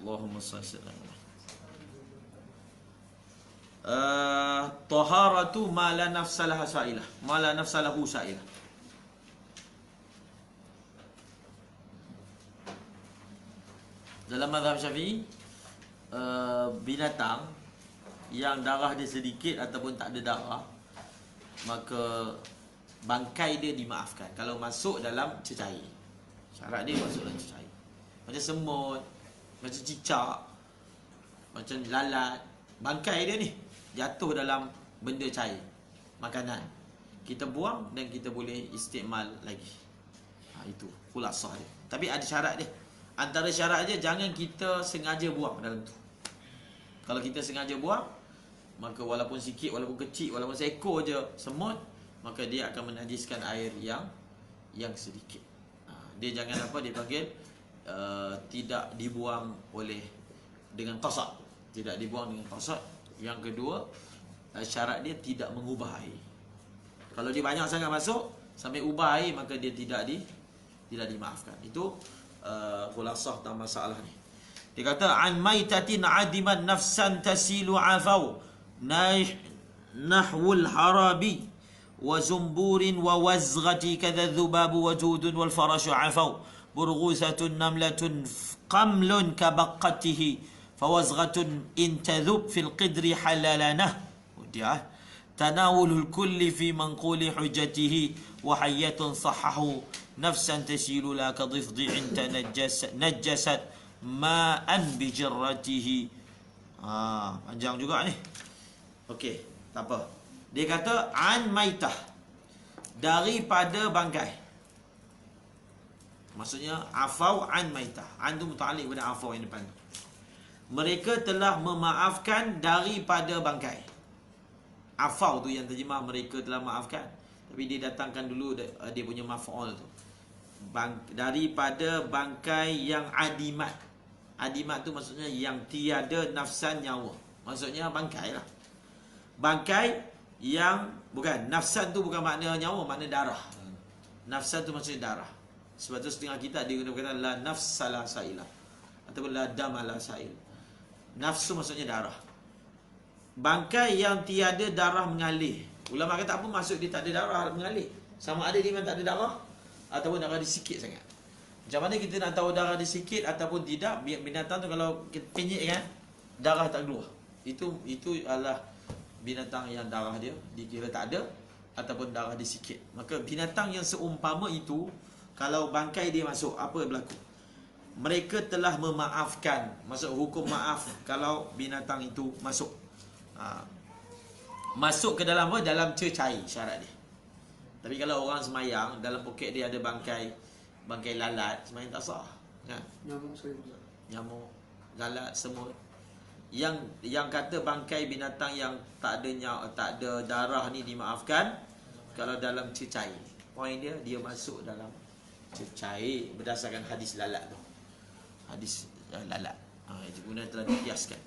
Allahumma salli alaihi. Taharatu ma la nafsalah sa'ilah, ma la nafsalahu sa'ilah. Dalam mazhab Syafi'i, binatang yang darah dia sedikit ataupun tak ada darah, maka bangkai dia dimaafkan kalau masuk dalam cecair. Syarat dia masuk dalam cecair. Macam semut, macam cicak, macam lalat, bangkai dia ni jatuh dalam benda cair, makanan, kita buang dan kita boleh istimal lagi. Itu khulasah dia. Tapi ada syarat dia. Antara syarat dia, jangan kita sengaja buang dalam tu. Kalau kita sengaja buang, maka walaupun sikit, walaupun kecil, walaupun seekor je semut, maka dia akan menajiskan air yang sedikit. Dia jangan apa, dia panggil tidak dibuang oleh dengan qasad. Tidak dibuang dengan qasad. Yang kedua, syarat dia tidak mengubah air. Kalau dia banyak sangat masuk sampai ubah air, maka dia tidak dimaafkan. Itu khulasah tentang masalah ni. Dia kata an maitatin adiman nafsan tasilu afau nahwul harabi wa zumburin wa wazghati kadha dhubabu wajudun wal farashu afau burghusatun namlatun qamlun kabaqatihi fawazghatun in tadhub fil qidri halalanah. Dia tanawulul kulli fi manquli hujjatihi wa hayyatun sahahu nafsan tasilu la ka dhifdhi'in najasat ma'an bijirratihi. Panjang juga ni. Okey, tak apa. Dia kata an maitah, daripada bangkai. Maksudnya afau an maitah. An tu muta'alliq pada afau yang depan. Mereka telah memaafkan daripada bangkai. Afau tu yang terjemah mereka telah maafkan, tapi dia datangkan dulu dia punya maf'ul tu. Daripada bangkai yang adimat. Adimat tu maksudnya yang tiada nafsan, nyawa. Maksudnya bangkai lah. Bangkai yang bukan, nafsan tu bukan makna nyawa, makna darah. Nafsan tu maksudnya darah. Sebab tu setengah kita dia guna kata la nafsala sa'ilah ataupun la damala sa'il. Nafsu maksudnya darah. Bangkai yang tiada darah mengalir. Ulama kata apa maksud dia tak ada darah mengalir? Sama ada dia memang tak ada darah ataupun darah dia sikit sangat. Macam mana kita nak tahu darah dia sikit ataupun tidak? Binatang tu kalau kita penyek kan, darah tak keluar. Itu adalah binatang yang darah dia dikira tak ada ataupun darah dia sikit. Maka binatang yang seumpama itu, kalau bangkai dia masuk, apa yang berlaku? Mereka telah memaafkan. Maksud hukum maaf kalau binatang itu masuk. Masuk ke dalam apa? Dalam cecair, syarat dia. Tapi kalau orang semayang, dalam poket dia ada bangkai lalat, semayang tak sah. Kan? Nyamuk, lalat, semut. Yang kata bangkai binatang yang tak ada darah ni dimaafkan kalau dalam cecair. Poin dia masuk dalam cecair berdasarkan hadis lalat tu. Hadis lalat. Itu guna telah dikiaskan.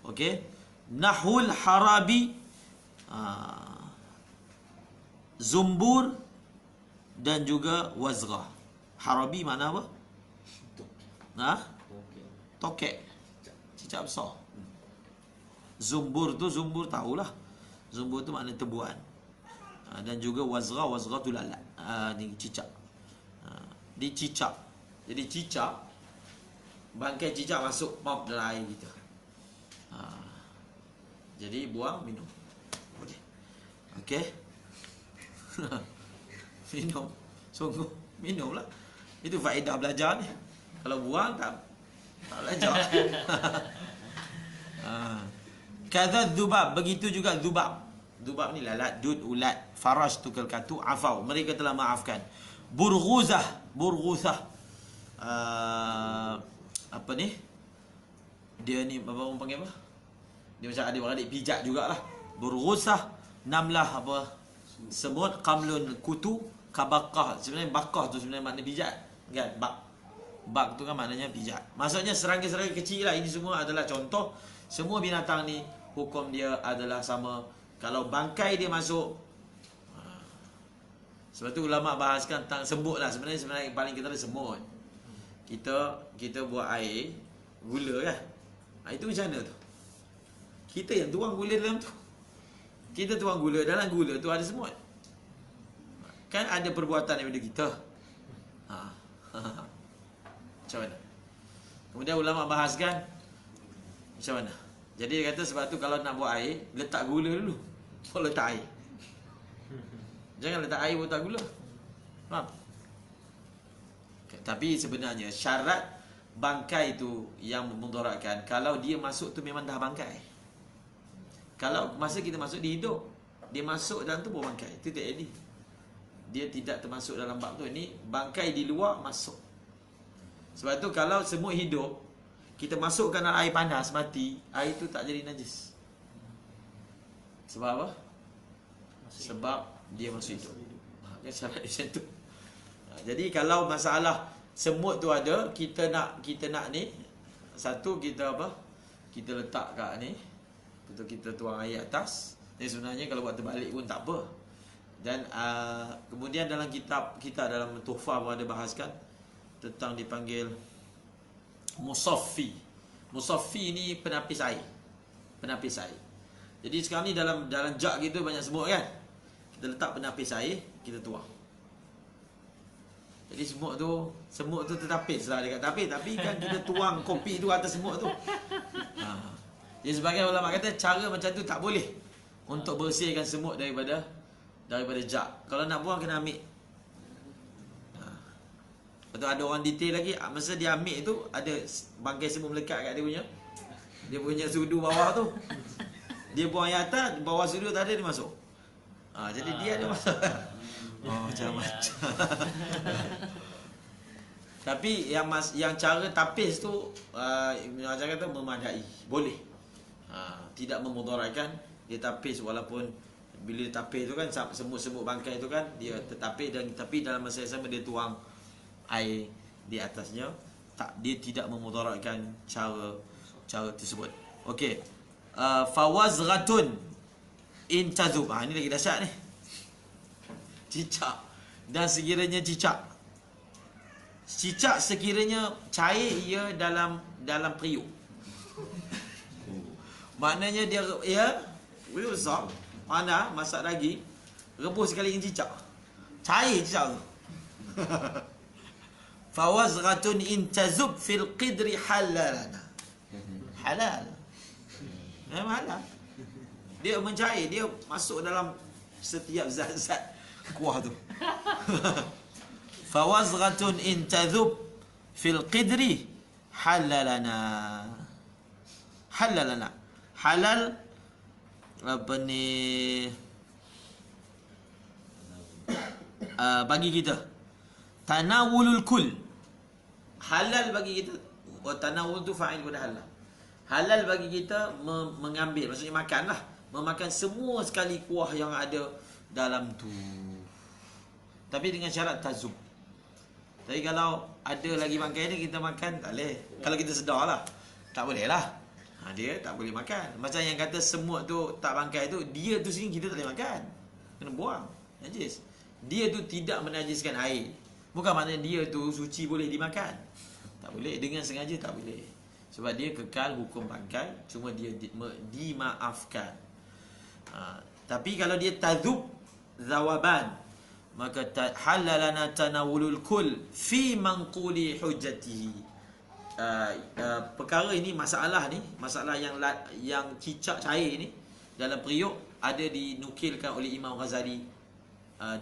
Okey. Nahul harabi, zumbur dan juga wazghah. Harabi makna apa? Tokek. Cicak besar. Zumbur tahulah. Zumbur tu makna tebuan. Dan juga wazghah tu lalat. Ni cicak. Di cicak. Jadi cicak, bangkai cicak masuk pop dalam air kita. Jadi buang, minum. Boleh. Okey. Minum. Sungguh minumlah. Itu faedah belajar ni. Kalau buang tak belajar. Kadza dzubab, begitu juga dzubab. Dzubab ni lalat, dud, ulat, farash tu kalkatu, afau. Mereka telah maafkan. Burghusah. Apa ni? Dia ni apa orang panggil apa? Dia macam adik-beradik pijat jugalah. Burghusah, namlah apa? Semut, qamlun kutu, kabaqah. Sebenarnya bakah tu sebenarnya makna pijat. Kan? Bak tu kan maknanya pijat. Maksudnya serangga-serangga kecil lah. Ini semua adalah contoh. Semua binatang ni hukum dia adalah sama. Kalau bangkai dia masuk, sebab tu ulama bahaskan tentang semut lah. Sebenarnya yang paling kita ada semut. Kita buat air, gula kan. Itu macam mana tu? Kita yang tuang gula dalam tu. Kita tuang gula, dalam gula tu ada semut. Kan ada perbuatan daripada kita. Macam mana? Kemudian ulama bahaskan macam mana? Jadi dia kata sebab tu kalau nak buat air, letak gula dulu. Baru letak air. Jangan letak air baru letak gula. Faham? Tapi sebenarnya syarat bangkai tu yang memudaratkan, kalau dia masuk tu memang dah bangkai. Kalau masa kita masuk dia hidup, dia masuk dalam tu pun bangkai. Itu tak jadi. Dia tidak termasuk dalam bab tu. Ini bangkai di luar masuk. Sebab tu kalau semut hidup, kita masukkan dalam air panas mati, air tu tak jadi najis. Sebab apa? Sebab dia masuk hidup. Kan syarat macam tu. Jadi kalau masalah semut tu ada, kita nak ni, satu kita apa? Kita letak kat ni, betul kita tuang air atas. Jadi sebenarnya kalau buat terbalik pun tak apa. Dan kemudian dalam kitab kita, dalam Tuhfah pun ada bahaskan tentang dipanggil musaffi. Musaffi ni penapis air. Penapis air. Jadi sekarang ni dalam jug gitu banyak semut kan. Kita letak penapis air, kita tuang. Jadi semut tu tertapis lah dekat tapis, tapi kan kita tuang kopi tu atas semut tu. Jadi sebagian ulama kata cara macam tu tak boleh untuk bersihkan semut daripada jug. Kalau nak buang kena ambil. Betul, ada orang detail lagi, masa dia ambil tu ada bangkai semut melekat kat dia punya sudu bawah tu. Dia buang yang atas, bawah sudu tak ada, dia masuk. Jadi dia ada masuk. Macam-macam. Tapi yang cara tapis tu Ibn Hajar kata memadai, boleh. Tidak memudaratkan. Dia tapis walaupun bila dia tapis tu kan semut-semut bangkai tu kan dia tertapis, dan tapi dalam masa yang sama dia tuang air di atasnya, dia tidak memudaratkan cara tersebut. Okey. Fawazghatun in tazub. Ini lagi dahsyat ni. Cicak. Dan sekiranya cicak sekiranya cair ia dalam periuk. Maknanya dia periuk besar, mana masak daging, rebus sekali dengan cicak. Cair cicak tu. Fawazghatun in tazub fil qidri halalana. Halal. Memang halal. Dia mencair, dia masuk dalam setiap zat-zat kuah tu. Fawazghatun in tadhub fil qidri halalana. Halal apa ni, bagi kita. Tanawulul kul. Halal bagi kita. Tanawul tu fa'il pada halal. Halal bagi kita mengambil, maksudnya makanlah, memakan semua sekali kuah yang ada dalam tu. Tapi dengan syarat tazub. Tapi kalau ada lagi bangkai ni kita makan tak boleh. Kalau kita sedar lah, tak boleh lah. Dia tak boleh makan. Macam yang kata semut tu tak bangkai tu, dia tu sendiri kita tak boleh makan. Kena buang. Najis. Dia tu tidak menajiskan air. Bukan maknanya dia tu suci boleh dimakan. Tak boleh. Dengan sengaja tak boleh. Sebab dia kekal hukum bangkai, cuma dia dimaafkan. Tapi kalau dia tazub zawaban, maka halalana tanawulul kul fi manquli hujjatihi. Perkara ini, masalah yang cicak cair ni dalam periuk ada dinukilkan oleh Imam Ghazali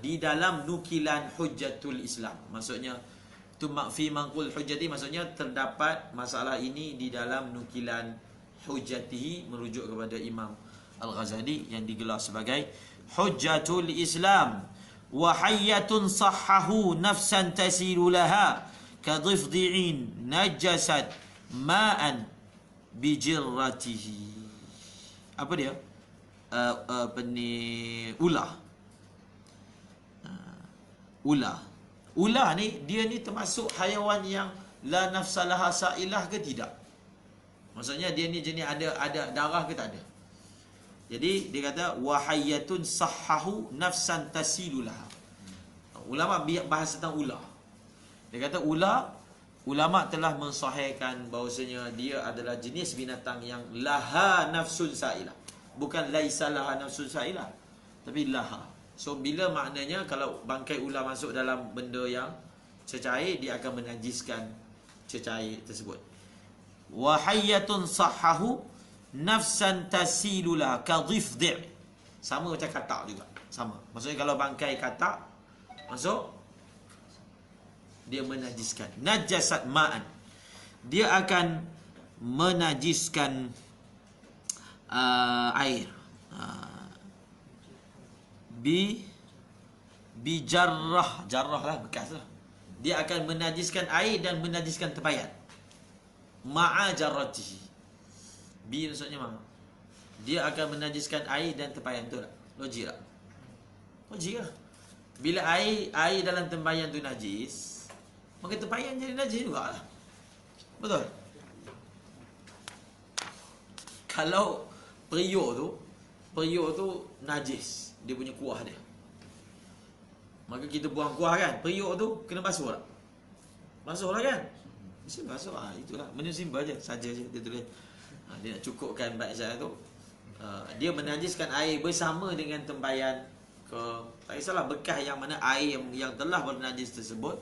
di dalam nukilan Hujjatul Islam. Maksudnya tu fi manqul hujjati, maksudnya terdapat masalah ini di dalam nukilan hujjatihi, merujuk kepada Imam Al-Ghazali yang digelar sebagai Hujjatul Islam. Wa hayyatun sahhahu nafsan tasilu laha kadhifdi'in najasat ma'an bijirratihi. Apa dia? Ulah. Ulah ni, dia ni termasuk haiwan yang la nafsalaha sa'ilah ke tidak? Maksudnya dia ni jenis ada darah ke tak ada? Jadi dia kata wahayatun sahhahu nafsan tasilulah. Ulama bahas tentang ular. Dia kata ular ulama telah mensahihkan bahawasanya dia adalah jenis binatang yang laha nafsun sa'ilah. Bukan laisa laha nafsun sa'ilah, tapi laha. So bila maknanya kalau bangkai ular masuk dalam benda yang cecair, dia akan menajiskan cecair tersebut. Wa hayyatun sahhahu nafsan tasilulah ka dhifdi'. Sama macam katak juga. Sama. Maksudnya kalau bangkai katak masuk, dia menajiskan. Najasat ma'an. Dia akan menajiskan air. Bijarrah. Jarrah lah, bekas lah. Dia akan menajiskan air dan menajiskan tempayan. Ma'a jarratihi. Bi maksudnya mana? Dia akan menajiskan air dan tempayan. Betul tak? Logik tak? Logik lah. Bila air dalam tempayan tu najis, maka tempayan jadi najis juga lah. Betul? Kalau periuk tu najis, dia punya kuah dia, maka kita buang kuah kan, periuk tu kena basuh tak? Basuh lah kan? Mesti basuh. Itulah, benda simple je, saja je dia tulis. Dia nak cukupkan bacaan tu. Dia menajiskan air bersama dengan tempayan ke, tak kisahlah bekas yang mana, air yang telah bernajis tersebut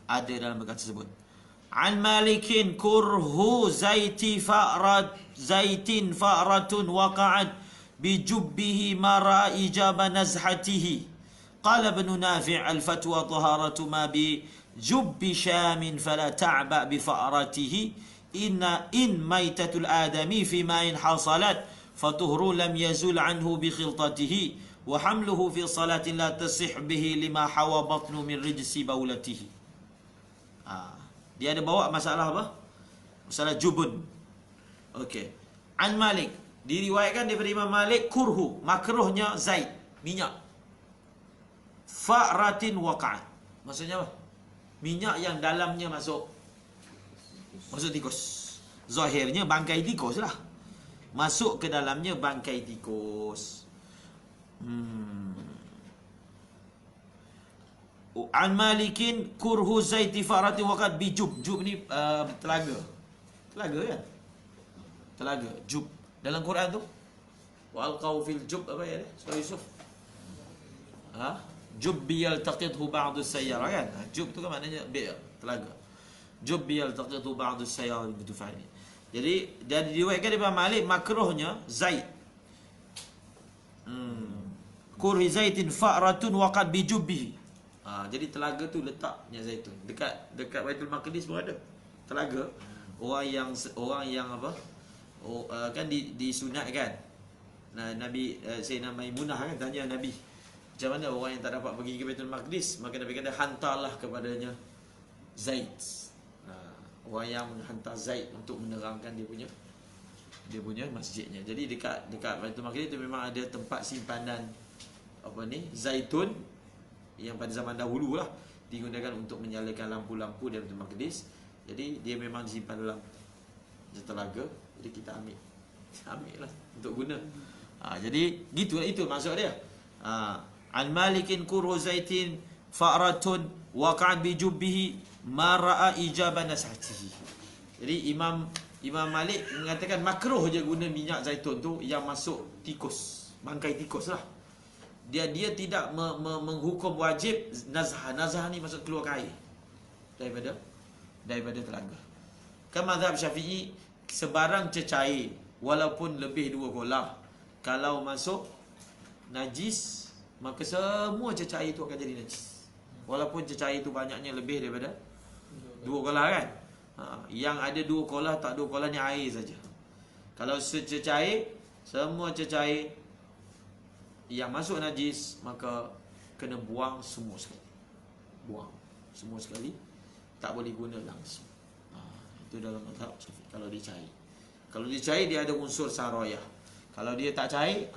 ada dalam bekas tersebut. An Malikin kurhu zaitin fa'ratun waqa'at bijubbihi mara ijaba nazhatihi. Qala Ibn Nafi' al-fatwa taharatu ma bijubbi syamin fala ta'ba bi fa'ratihi in maitatul adami fi ma'in hasalat fatuhru lam yazul anhu bi khiltatihi wa hamluhu fi salatin la tasih bihi lima hawa batnu min rijsi baulatihi. Dia ada bawa masalah apa? Masalah jubun. Okey. An Malik, diriwayatkan daripada Imam Malik, kurhu, makruhnya zait, minyak. Fa'ratin waqa'at. Maksudnya apa? Minyak yang dalamnya masuk tikus. Zahirnya bangkai tikus lah. Masuk ke dalamnya bangkai tikus. An Malikin kurhu zaiti farati waqad bijub. Jub ni telaga. Telaga kan? Telaga, jub. Dalam Quran tu wa alqaw fil jub, apa ya dia? Surah Yusuf. Jub yaltaqithu ba'd as-sayyara kan? Jub tu kan maknanya bi'r, telaga. Jub yaltaqithu ba'd as-sayyara bitufani. Jadi diriwayatkan daripada Malik makruhnya zait. Kurhi zaitin fa'ratun waqad bijubbihi. Jadi telaga tu letak minyak zaitun dekat Baitul Maqdis pun ada telaga. Orang yang apa, kan disunatkan. Nabi Sayyidina Maimunah kan tanya Nabi, macam mana orang yang tak dapat pergi ke Baitul Maqdis? Maka Nabi kata, hantarlah kepadanya zait. Orang yang hantar zait untuk menerangkan dia punya masjidnya. Jadi dekat Baitul Maqdis itu memang ada tempat simpanan zaitun yang pada zaman dahulu lah digunakan untuk menyalakan lampu-lampu di Baitul Maqdis. Jadi dia memang disimpan dalam telaga. Jadi kita ambil lah untuk guna. Jadi gitu, itu maksud dia. An Malikin kurhu zaitin fa'ratun waqa'at bi jubbihi ma ra'a ijaban nasatihi. Jadi Imam Malik mengatakan makruh je guna minyak zaitun tu yang masuk tikus, bangkai tikus lah. Dia tidak menghukum wajib nazah. Nazah ni maksud keluar air daripada telaga. Kan mazhab Syafi'i, sebarang cecair walaupun lebih 2 kolah, kalau masuk najis, maka semua cecair itu akan jadi najis. Walaupun cecair itu banyaknya lebih daripada 2 kolah kan. Yang ada 2 kolah, tak 2 kolah ni air saja. Kalau sececair, semua cecair yang masuk najis, maka kena buang semua sekali. Buang semua sekali, tak boleh guna langsung. Itu dalam mazhab Syafi'i. Kalau dia cair, dia ada unsur sarayah. Kalau dia tak cair,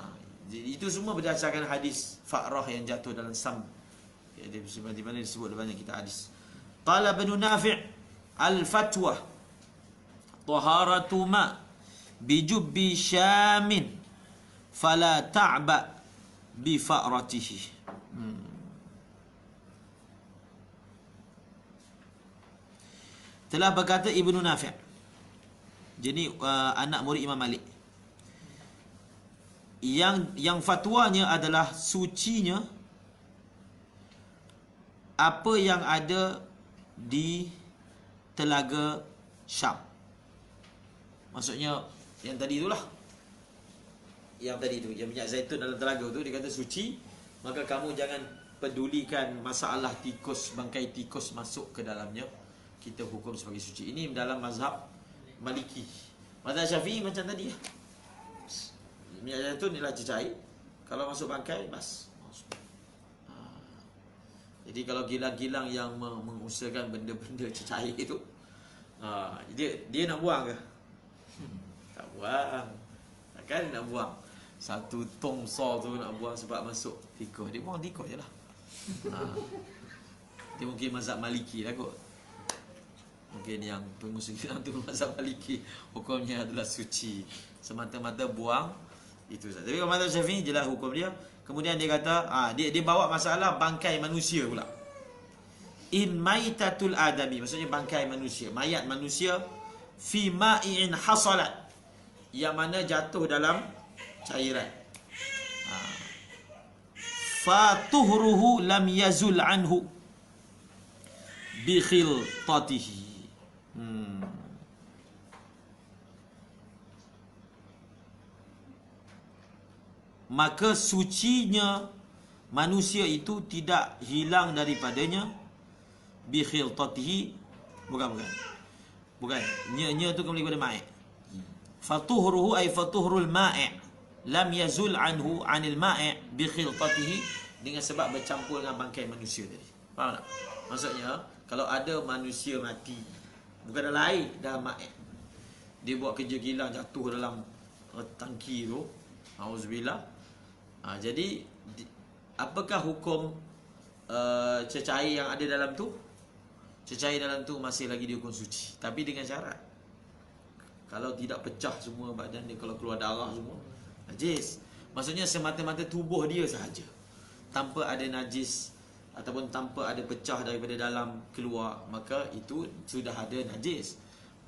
itu semua berdasarkan hadis Fa'rah yang jatuh dalam Sam. Di mana disebut banyak kita hadis. Qala Ibn Nafi' al-fatwa taharatu ma bijubbi syamin fala ta'ba bi fa'ratihi. Telah berkata Ibnu Nafi', jadi anak murid Imam Malik, yang fatwanya adalah sucinya apa yang ada di telaga Syam. Maksudnya yang tadi itulah, yang tadi tu, yang minyak zaitun dalam telaga tu, dia kata suci, maka kamu jangan pedulikan masalah tikus, bangkai tikus masuk ke dalamnya, kita hukum sebagai suci. Ini dalam mazhab Maliki. Mazhab Syafi'i macam tadi lah. Minyak zaitun ialah cecair, kalau masuk bangkai bas. Jadi kalau gilang-gilang yang mengusahakan benda-benda cecair itu, dia nak buang ke? Tak buang. Takkan nak buang satu tong saw tu nak buang sebab masuk tikus. Dia buang tikus je lah. Dia mungkin mazhab Maliki lah kot. Mungkin yang pengusaha tu mazhab Maliki, hukumnya adalah suci, semata-mata buang itu saja. Tapi kalau mazhab Syafi'i jelas hukum dia. Kemudian dia kata, dia bawa masalah bangkai manusia pula. In maitatul adami, maksudnya bangkai manusia, mayat manusia, fi ma'i'in hasalat, yang mana jatuh dalam cairan. Fatuhruhu lam yazul anhu bi khiltatihi. Maka sucinya manusia itu tidak hilang daripadanya bi khiltatihi. Bukan. Nya tu kembali kepada ma'i. Fatuhruhu ay fatuhrul ma'i lam yazul anhu anil ma'i bi khiltatihi, dengan sebab bercampur dengan bangkai manusia tadi. Faham tak? Maksudnya kalau ada manusia mati, bukan dalam air, dalam ma'i, dia buat kerja gila jatuh dalam tangki tu, auzubillah. Jadi apakah hukum cecair yang ada dalam tu? Cecair dalam tu masih lagi dihukum suci, tapi dengan syarat, kalau tidak pecah semua badan dia, kalau keluar darah semua, najis. Maksudnya semata-mata tubuh dia sahaja, tanpa ada najis ataupun tanpa ada pecah daripada dalam keluar, maka itu sudah ada najis.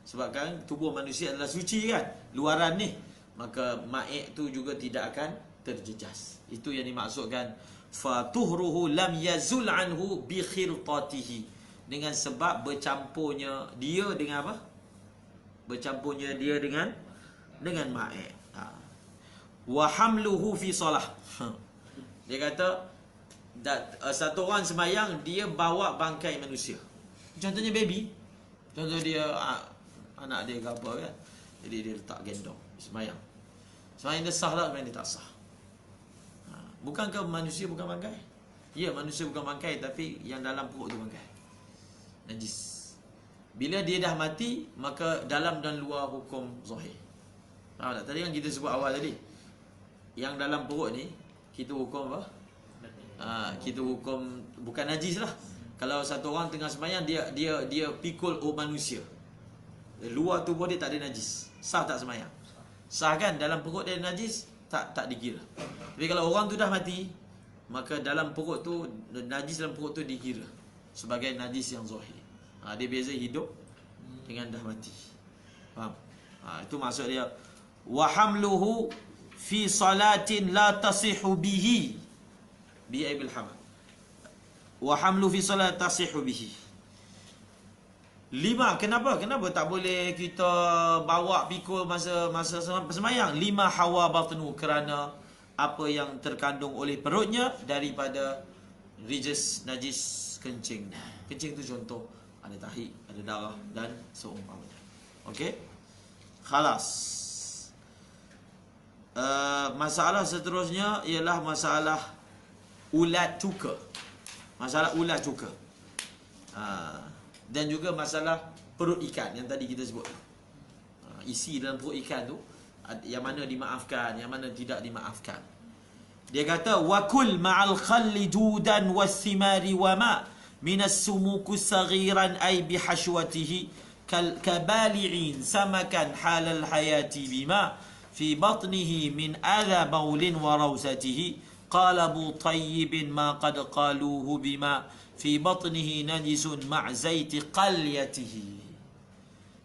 Sebab kan tubuh manusia adalah suci kan, luaran ni, maka ma'i' tu juga tidak akan terjejas. Itu yang dimaksudkan fatuhruhu lam yazul anhu bi khirtatihi, dengan sebab bercampurnya dia dengan apa? Bercampurnya dia dengan ma'i'. Wa hamluhu fi salah. Dia kata satu orang semayang, dia bawa bangkai manusia. Contohnya baby. Contoh dia anak dia ke apa kan. Jadi dia letak gendong semayang. Semayang dia sah tak? Semayang dia tak sah. Bukankah manusia bukan bangkai? Ya, manusia bukan bangkai, tapi yang dalam perut tu bangkai, najis. Bila dia dah mati, maka dalam dan luar hukum zahir. Faham tak? Tadi kan kita sebut awal tadi, yang dalam perut ni kita hukum apa? Kita hukum bukan najis lah. Kalau satu orang tengah sembahyang, dia pikul manusia, luar tubuh dia tak ada najis, sah tak sembahyang? Sah kan? Dalam perut dia najis, tak dikira. Tapi kalau orang tu dah mati, maka dalam perut tu, najis dalam perut tu dikira sebagai najis yang zahir. Dia beza hidup dengan dah mati. Faham? Itu maksud dia. Wa hamluhu fi salatin la tasihu bihi bi aibil hamd. Wa hamlu fi salat tasihu bihi. 5. Kenapa tak boleh kita bawa pikul masa sembahyang? 5 hawa batnu, kerana apa yang terkandung oleh perutnya daripada rijis, najis kencing. Kencing tu contoh, ada tahi, ada darah dan seumpamanya. Okey? Khalas. Masalah seterusnya ialah masalah ulat cuka. Masalah ulat cuka. Dan juga masalah perut ikan yang tadi kita sebut. Isi dalam perut ikan tu, yang mana dimaafkan, yang mana tidak dimaafkan. Dia kata wa kul ma'al khalli judan was-simari wa ma min as-sumuku saghiran ay bihashwatihi kabali'in samakan halal hayati bima fi batnihi min adha bawlin wa rawsatihi qala Abu Tayyib ma qad qaluhu bima fi batnihi najisun ma' zaiti qalyatihi.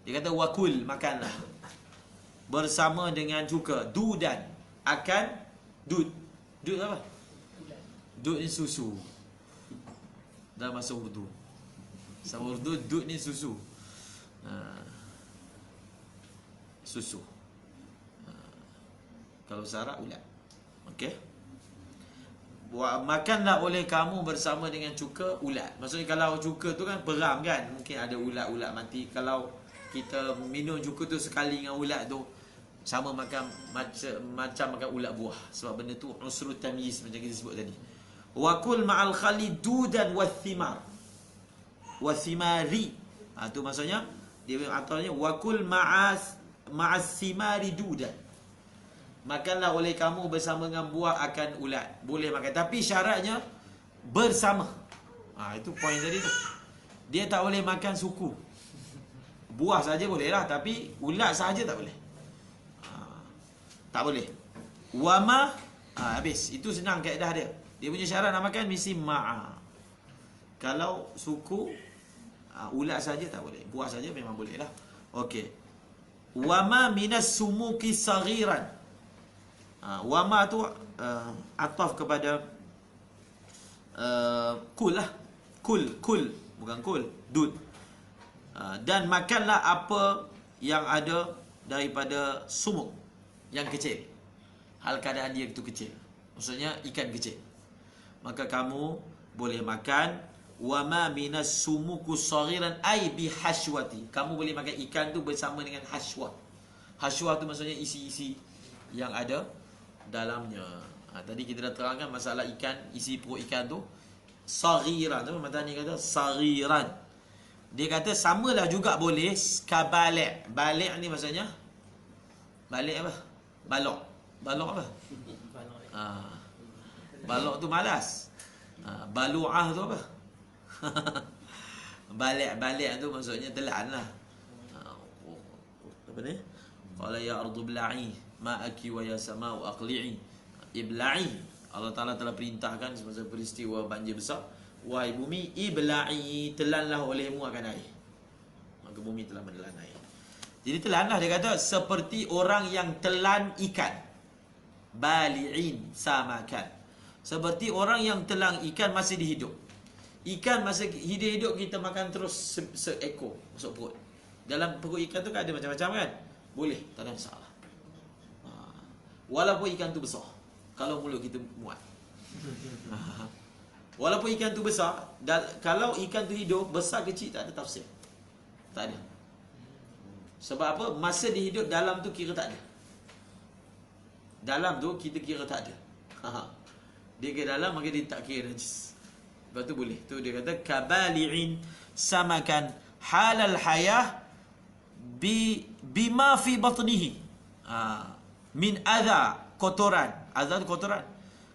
Dia kata wakul, makanlah bersama dengan cuka. Dudan, akan dud. Dud apa? Dud ni susu. Dalam bahasa Urdu. Sama Urdu, dud ni susu. Susu. Kalau syarat ulat. Okey. Makanlah oleh kamu bersama dengan cuka ulat. Maksudnya kalau cuka tu kan peram kan, mungkin ada ulat-ulat mati. Kalau kita minum cuka tu sekali dengan ulat tu, sama makan macam makan ulat buah. Sebab benda tu unsur tamyiz macam kita sebut tadi. Wa kul ma'al khali dudan wathimar. Wathimari. Tu maksudnya dia atasnya wa kul ma'as simari dudan. Makanlah oleh kamu bersama dengan buah akan ulat. Boleh makan. Tapi syaratnya bersama. Itu poin tadi tu. Dia tak boleh makan suku. Buah saja boleh lah. Tapi ulat saja tak boleh. Tak boleh. Wama. Habis. Itu senang kaedah dia. Dia punya syarat nak makan mesti ma'a. Kalau suku, ulat saja tak boleh. Buah saja memang boleh lah. Okey. Wama minas sumuki saghiran. Wama tu ataf kepada kul lah. Kul bukan kul, dud. Dan makanlah apa yang ada daripada sumuk yang kecil. Hal keadaan dia itu kecil. Maksudnya ikan kecil. Maka kamu boleh makan wama minas sumuku saghiran ai bihashwati. Kamu boleh makan ikan tu bersama dengan hashwah. Hashwah tu maksudnya isi-isi yang ada dalamnya. Tadi kita dah terangkan masalah ikan, isi perut ikan tu saghiran. Tu Matani kata saghiran. Dia kata samalah juga boleh kabalik. Balik ni maksudnya balik apa? Balok. Balok apa? Balok tu malas. Balu'ah tu apa? Balik tu maksudnya telan lah. Apa ni? Qala ya ardu bla'i ma'aki wa ya sama'u aqli'i. Ibla'i. Allah Ta'ala telah perintahkan semasa peristiwa banjir besar. Wahai bumi, ibla'i, telanlah olehmu akan air. Maka bumi telah menelan air. Jadi telanlah, dia kata seperti orang yang telan ikan. Bali'in samakan. Seperti orang yang telan ikan masih dihidup. Ikan masa hidup kita makan terus seekor masuk perut. Dalam perut ikan tu kan ada macam-macam kan? Boleh, tak ada masalah. Walaupun ikan tu besar, kalau mulut kita muat. Walaupun ikan tu besar, kalau ikan tu hidup, besar kecil tak ada tafsir. Tak ada. Sebab apa? Masa dia hidup dalam tu kira tak ada. Dalam tu kita kira tak ada. Dia ke dalam maka dia tak kira najis. Lepas tu boleh. Tu dia kata kabali'in samakan halal hayah bima fi batnihi. Min adha, kotoran. Adha tu kotoran.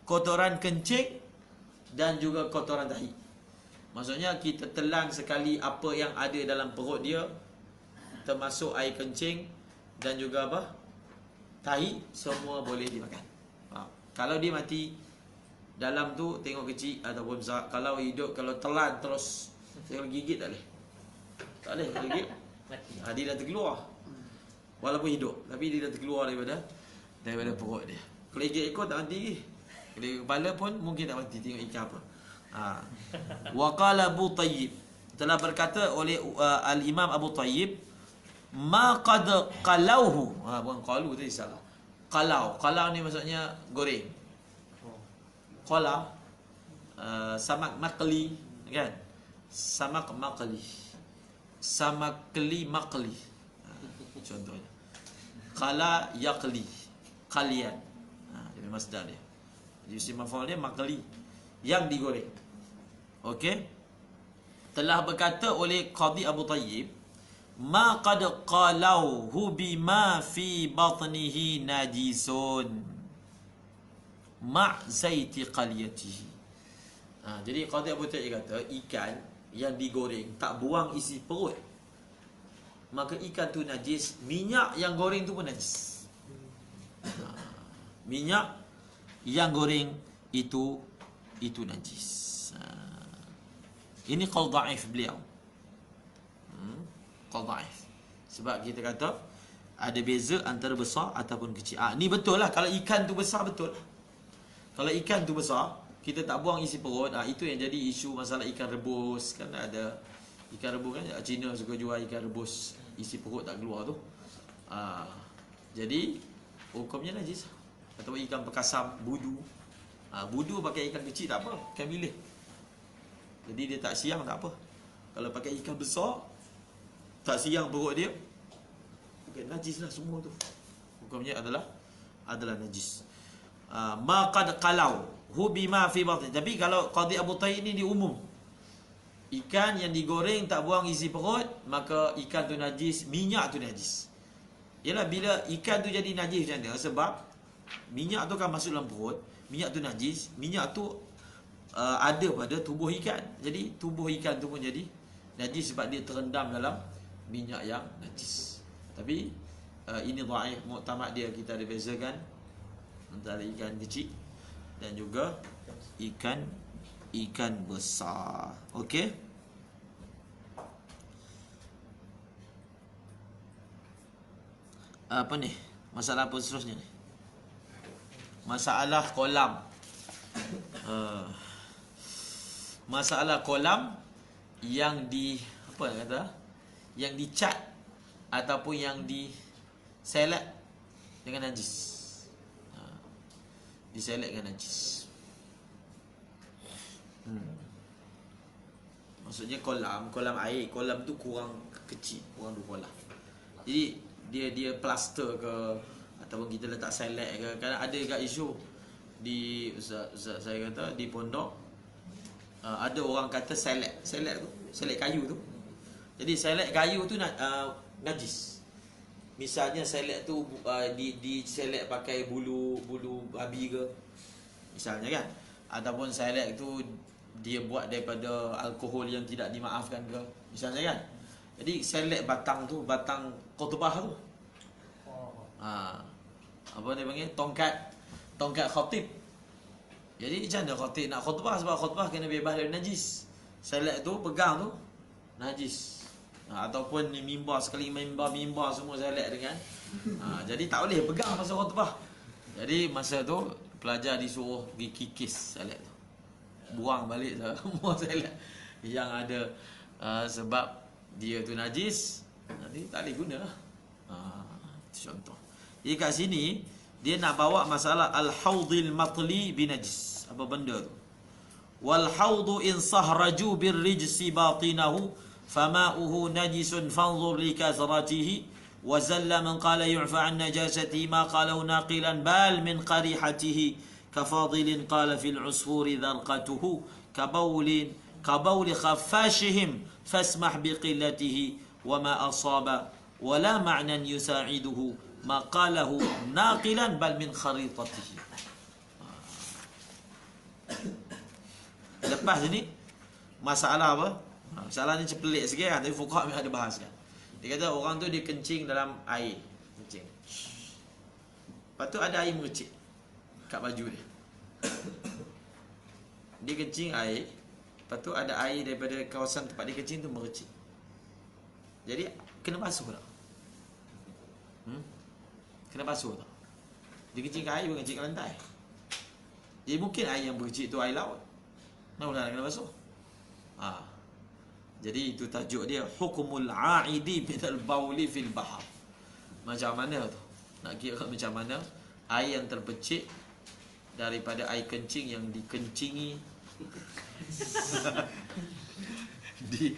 Kotoran kencing dan juga kotoran tahi. Maksudnya kita telan sekali apa yang ada dalam perut dia, termasuk air kencing dan juga apa? Tahi, semua boleh dimakan. Kalau dia mati dalam tu tengok kecil ataupun besar. Kalau hidup, kalau telan terus kalau gigit tak boleh. Tak boleh kalau gigit. Dia dah terkeluar. Walaupun hidup, tapi dia dah terkeluar daripada perut dia. Kalau gigit ekor tak mati. Kalau gigit kepala pun mungkin tak mati. Tengok ikan apa. Wa qala Abu Tayyib, telah berkata oleh Al-Imam Abu Tayyib, ma qad qalauhu. Bukan qalu tadi salah. Qalau ni maksudnya goreng. Qala samak maqli kan? Samak maqli. Samakli maqli. Contohnya. Qala yaqli. Qalian. Jadi masdar dia. Jadi isim maf'ul dia maqli, yang digoreng. Okey. Telah berkata oleh Qadhi Abu Tayyib, ma qad qalauhu bima fi batnihi najisun ma' zaiti qaliyatihi. Jadi Qadhi Abu Tayyib kata ikan yang digoreng tak buang isi perut, maka ikan tu najis, minyak yang goreng tu pun najis. Minyak yang goreng itu najis. Ini qaul dhaif beliau. Qaul dhaif. Sebab kita kata ada beza antara besar ataupun kecil. Ni betul lah. Kalau ikan tu besar, betul lah. Kalau ikan tu besar, kita tak buang isi perut. Itu yang jadi isu masalah ikan rebus. Kan ada ikan rebus kan, Cina suka jual ikan rebus isi perut tak keluar tu. Jadi hukumnya najis. Atau ikan perkasam, budu. Budu pakai ikan kecil tak apa, ikan bilis. Jadi dia tak siang tak apa. Kalau pakai ikan besar, tak siang perut dia, najis lah semua tu. Hukumnya adalah najis. Ma qad qalau hu bima fi batni. Tapi kalau qadi Abu Tayyib ni di umum, ikan yang digoreng tak buang isi perut, maka ikan tu najis, minyak tu najis. Yalah, bila ikan tu jadi najis macam mana? Sebab minyak tu kan masuk dalam perut, minyak tu najis, minyak tu ada pada tubuh ikan. Jadi tubuh ikan tu pun jadi najis sebab dia terendam dalam minyak yang najis. Tapi ini dhaif, muktamad dia kita ada bezakan antara ikan kecil dan juga ikan besar. Okey. Apa ni? Masalah apa seterusnya ni? Masalah kolam. Masalah kolam yang apa kata? Yang dicat ataupun yang diselat dengan najis. Diselat dengan najis. Maksudnya kolam air, kolam tu kurang kecil, kurang 2 kolam. Jadi dia plaster ke ataupun kita letak selat ke. Kadang ada dekat isu di Ustaz saya kata di pondok, ada orang kata selat tu, selat kayu tu. Jadi selat kayu tu najis. Misalnya selat tu di selat pakai bulu babi ke, misalnya kan, ataupun selat tu dia buat daripada alkohol yang tidak dimaafkan ke, misalnya kan. Jadi selat batang tu, batang khutbah tu, apa dia panggil, tongkat khatib. Jadi macam mana khatib nak khutbah, sebab khutbah kena bebas dari najis. Selat tu pegang tu najis. Ataupun ni mimbar sekali, mimbar semua selat dengan jadi tak boleh pegang masa khutbah. Jadi masa tu pelajar disuruh pergi kikis selat tu, buang balik semua selat yang ada, sebab dia tu najis, nanti tak boleh guna lah. Contoh. Jadi kat sini dia nak bawa masalah al-haudil matli binajis. Apa benda tu? Wal haudu in sahraju birrijsi batinahu fama'uhu najisun fanzur li kathratihi wa zalla man qala yu'fa an najasati ma qalu naqilan bal min qarihatihi kafadilin qala fil usfuri dharqatuhu kabawli khaffashihim fasmah biqillatihi wa ma asaba wa la ma'nan yusa'iduhu ma qalahu naqilan bal min kharitatihi. Lepas ni masalah apa? Masalah ni pelik sikit kan, tapi fuqaha memang ada bahas kan. Dia kata orang tu dia kencing dalam air, kencing. Lepas tu ada air mercik kat baju dia. Dia kencing air, lepas tu ada air daripada kawasan tempat dia kencing tu mercik. Jadi kena basuh tak? Kena basuh tak? Dia kencing kat air, bukan kencing kat lantai. Jadi mungkin air yang mercik tu air laut. Mana nak kena basuh? Jadi itu tajuk dia, hukumul aidi minal bauli fil bahar. Macam mana tu? Nak kira macam mana air yang terpecik daripada air kencing yang dikencingi di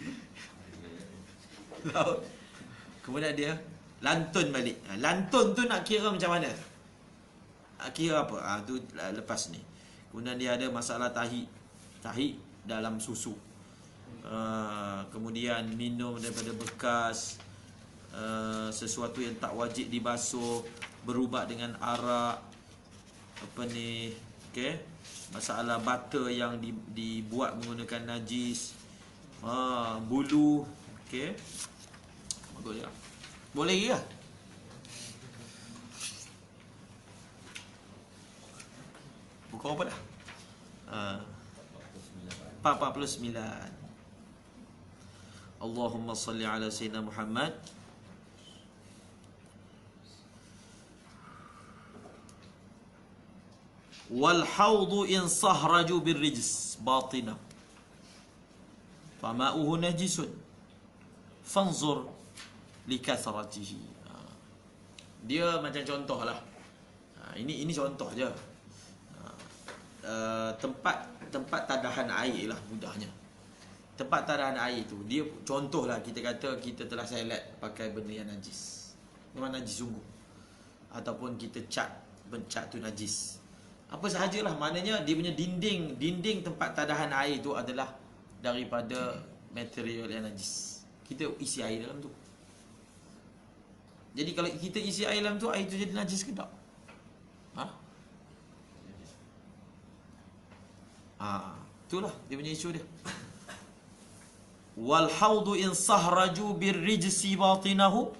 laut. Kemudian dia lantun balik. Lantun tu nak kira macam mana? Kira apa? Tu lepas ni. Kemudian dia ada masalah tahi dalam susu. Kemudian minum daripada bekas, sesuatu yang tak wajib dibasuh, berubat dengan arak, apa ni, okey, masalah butter yang dibuat menggunakan najis, bulu, okey, bagus ya, boleh ke? Buku apa dah? 49. Allahumma salli ala Sayyidina Muhammad Wal haudu in sahraju birrijs batinah fama'uhu najisun fanzur likathratihi. Dia macam contoh lah. Ini contoh je. Tempat tadahan air lah mudahnya. Tempat tadahan air tu, dia contoh lah, kita kata kita telah selet pakai benda yang najis, memang najis sungguh, ataupun kita cat tu najis, apa sahajalah, maknanya dia punya dinding tempat tadahan air tu adalah daripada material yang najis. Kita isi air dalam tu. Jadi kalau kita isi air dalam tu, air tu jadi najis ke tak? Itulah dia punya isu dia. Wal haudu in sahraju birrijsi batinahu,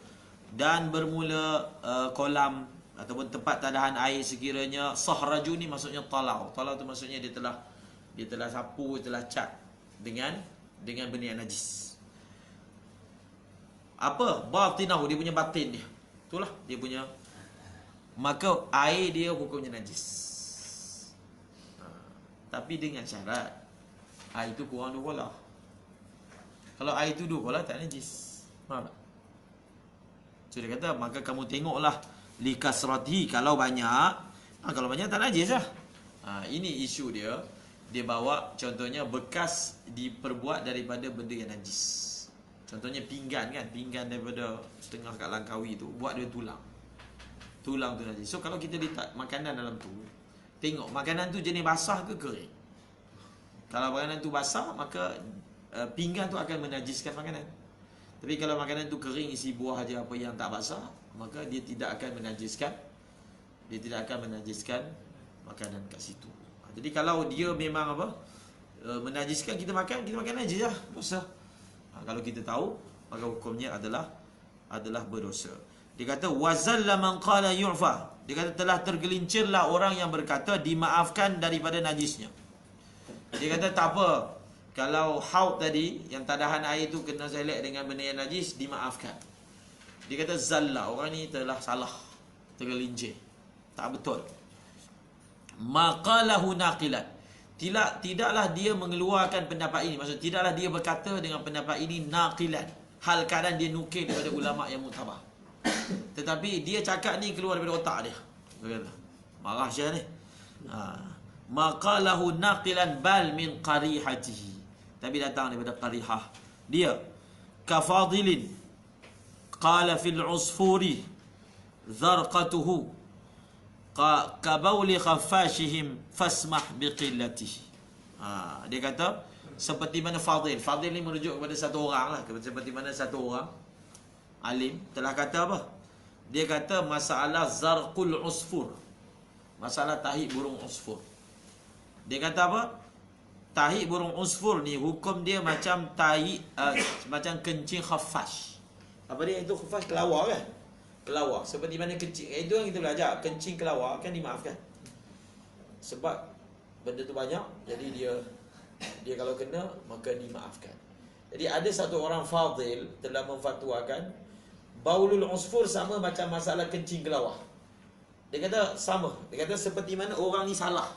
dan bermula kolam ataupun tempat tadahan air sekiranya sahraju ni maksudnya talau. Talau tu maksudnya dia telah sapu, dia telah cat dengan benda yang najis. Apa? Batinahu, dia punya batin dia. Itulah dia punya, maka air dia hukumnya najis. Tapi dengan syarat air itu kurang 2 bola. Kalau air itu 2 bola tak najis. Faham tak? So dia kata, maka kamu tengoklah likasrati, kalau banyak, kalau banyak tak najis lah. Ini isu dia. Dia bawa contohnya bekas diperbuat daripada benda yang najis. Contohnya pinggan kan, pinggan daripada setengah kat Langkawi tu, buat dia tulang. Tulang tu najis. So kalau kita letak makanan dalam tu, tengok makanan tu jenis basah ke kering. Kalau makanan tu basah, maka pinggan tu akan menajiskan makanan. Tapi kalau makanan tu kering, isi buah aja apa yang tak basah, maka dia tidak akan menajiskan. Dia tidak akan menajiskan makanan kat situ. Jadi kalau dia memang menajiskan, kita makan aja lah, dosa. Kalau kita tahu, maka hukumnya adalah berdosa. Dia kata wazalla man qala yu'fa. Dia kata telah tergelincirlah orang yang berkata dimaafkan daripada najisnya. Dia kata tak apa, kalau haud tadi yang tadahan air tu kena selet dengan benda yang najis, dimaafkan. Dia kata zalla, orang ni telah salah, tergelincir, tak betul. Maqalahu naqilan, tidaklah dia mengeluarkan pendapat ini, maksud tidaklah dia berkata dengan pendapat ini naqilan, hal keadaan dia nukil daripada ulama yang muktabar. Tetapi dia cakap ni keluar daripada otak dia. Marah Syekh ni. Maqalahu naqilan bal min qarihatihi. Tapi datang daripada qarihah. Dia kafadilin qala fil usfuri zarqatuhu kabauli khaffashihim fasmah biqillatihi. Dia kata seperti mana Fadil. Fadil ni merujuk kepada satu orang lah. Seperti mana satu orang alim telah kata apa? Dia kata masalah zarqul usfur, masalah tahi burung usfur. Dia kata apa? Tahi burung usfur ni hukum dia macam tahi macam kencing khafash. Apa dia itu khafash? Kelawar kan? Kelawar. Seperti mana kencing, itu yang kita belajar. Kencing kelawar kan dimaafkan. Sebab benda tu banyak, jadi dia kalau kena maka dimaafkan. Jadi ada satu orang fadil telah memfatwakan baulul usfur sama macam masalah kencing kelawar. Dia kata sama. Dia kata seperti mana orang ni salah.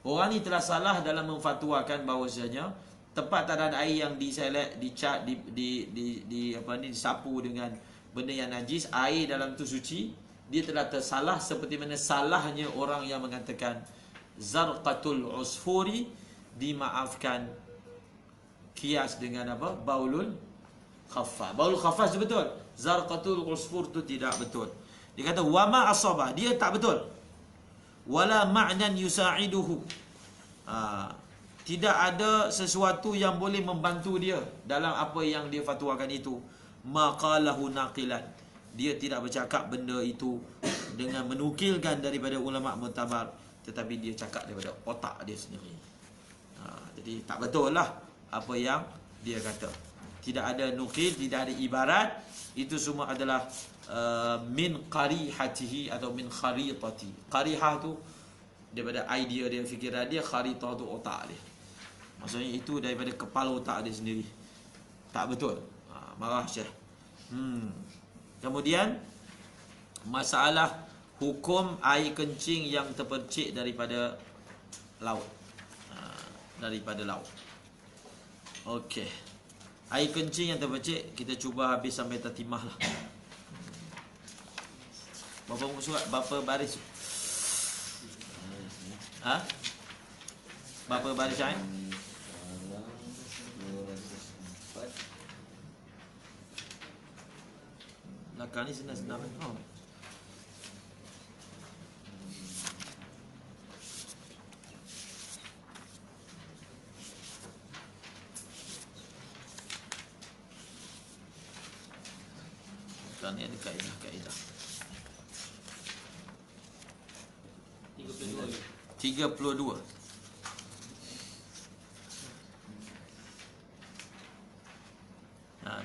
Orang ni telah salah dalam memfatwakan bahawasanya tempat tadahan air yang diselet, dicat, disapu dengan benda yang najis, air dalam tu suci, dia telah tersalah seperti mana salahnya orang yang mengatakan zarqatul usfuri dimaafkan kias dengan apa? Baulul khaffaf. Baulul khaffaf tu betul. Zarqatul usfur tu tidak betul. Dia kata wama asaba, dia tak betul. Wala ma'nan yusa'iduhu. Tidak ada sesuatu yang boleh membantu dia dalam apa yang dia fatwakan itu. Maqalahu naqilan. Dia tidak bercakap benda itu dengan menukilkan daripada ulama muktabar, tetapi dia cakap daripada otak dia sendiri. Jadi tak betul lah apa yang dia kata. Tidak ada nukil, tidak ada ibarat. Itu semua adalah min qarihatihi atau min kharitati. Qarihah tu daripada idea dia, fikiran dia. Kharitah tu otak dia. Maksudnya itu daripada kepala otak dia sendiri. Tak betul. Marah Syekh. Kemudian masalah hukum air kencing yang terpercik daripada laut. Daripada laut. Okey. Air kencing yang terpercik, kita cuba habis sampai tatimah lah. Berapa muka surat? Berapa baris? Berapa baris air? Belakang ni senang-senang. Belakang ni ada kaedah-kaedah. 32.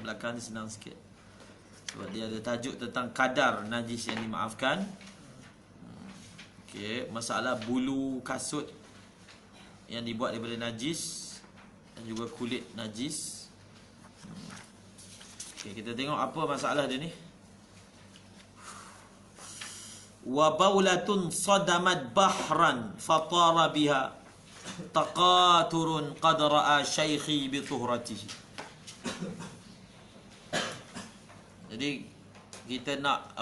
Belakang ni senang sikit. Sebab dia ada tajuk tentang kadar najis yang dimaafkan. Okey, masalah bulu kasut yang dibuat daripada najis dan juga kulit najis. Okey, kita tengok apa masalah dia ni. Wa baulatun sadamat bahran fatara biha taqaturun qad ra'a syaikhi bi tuhratihi. Jadi kita nak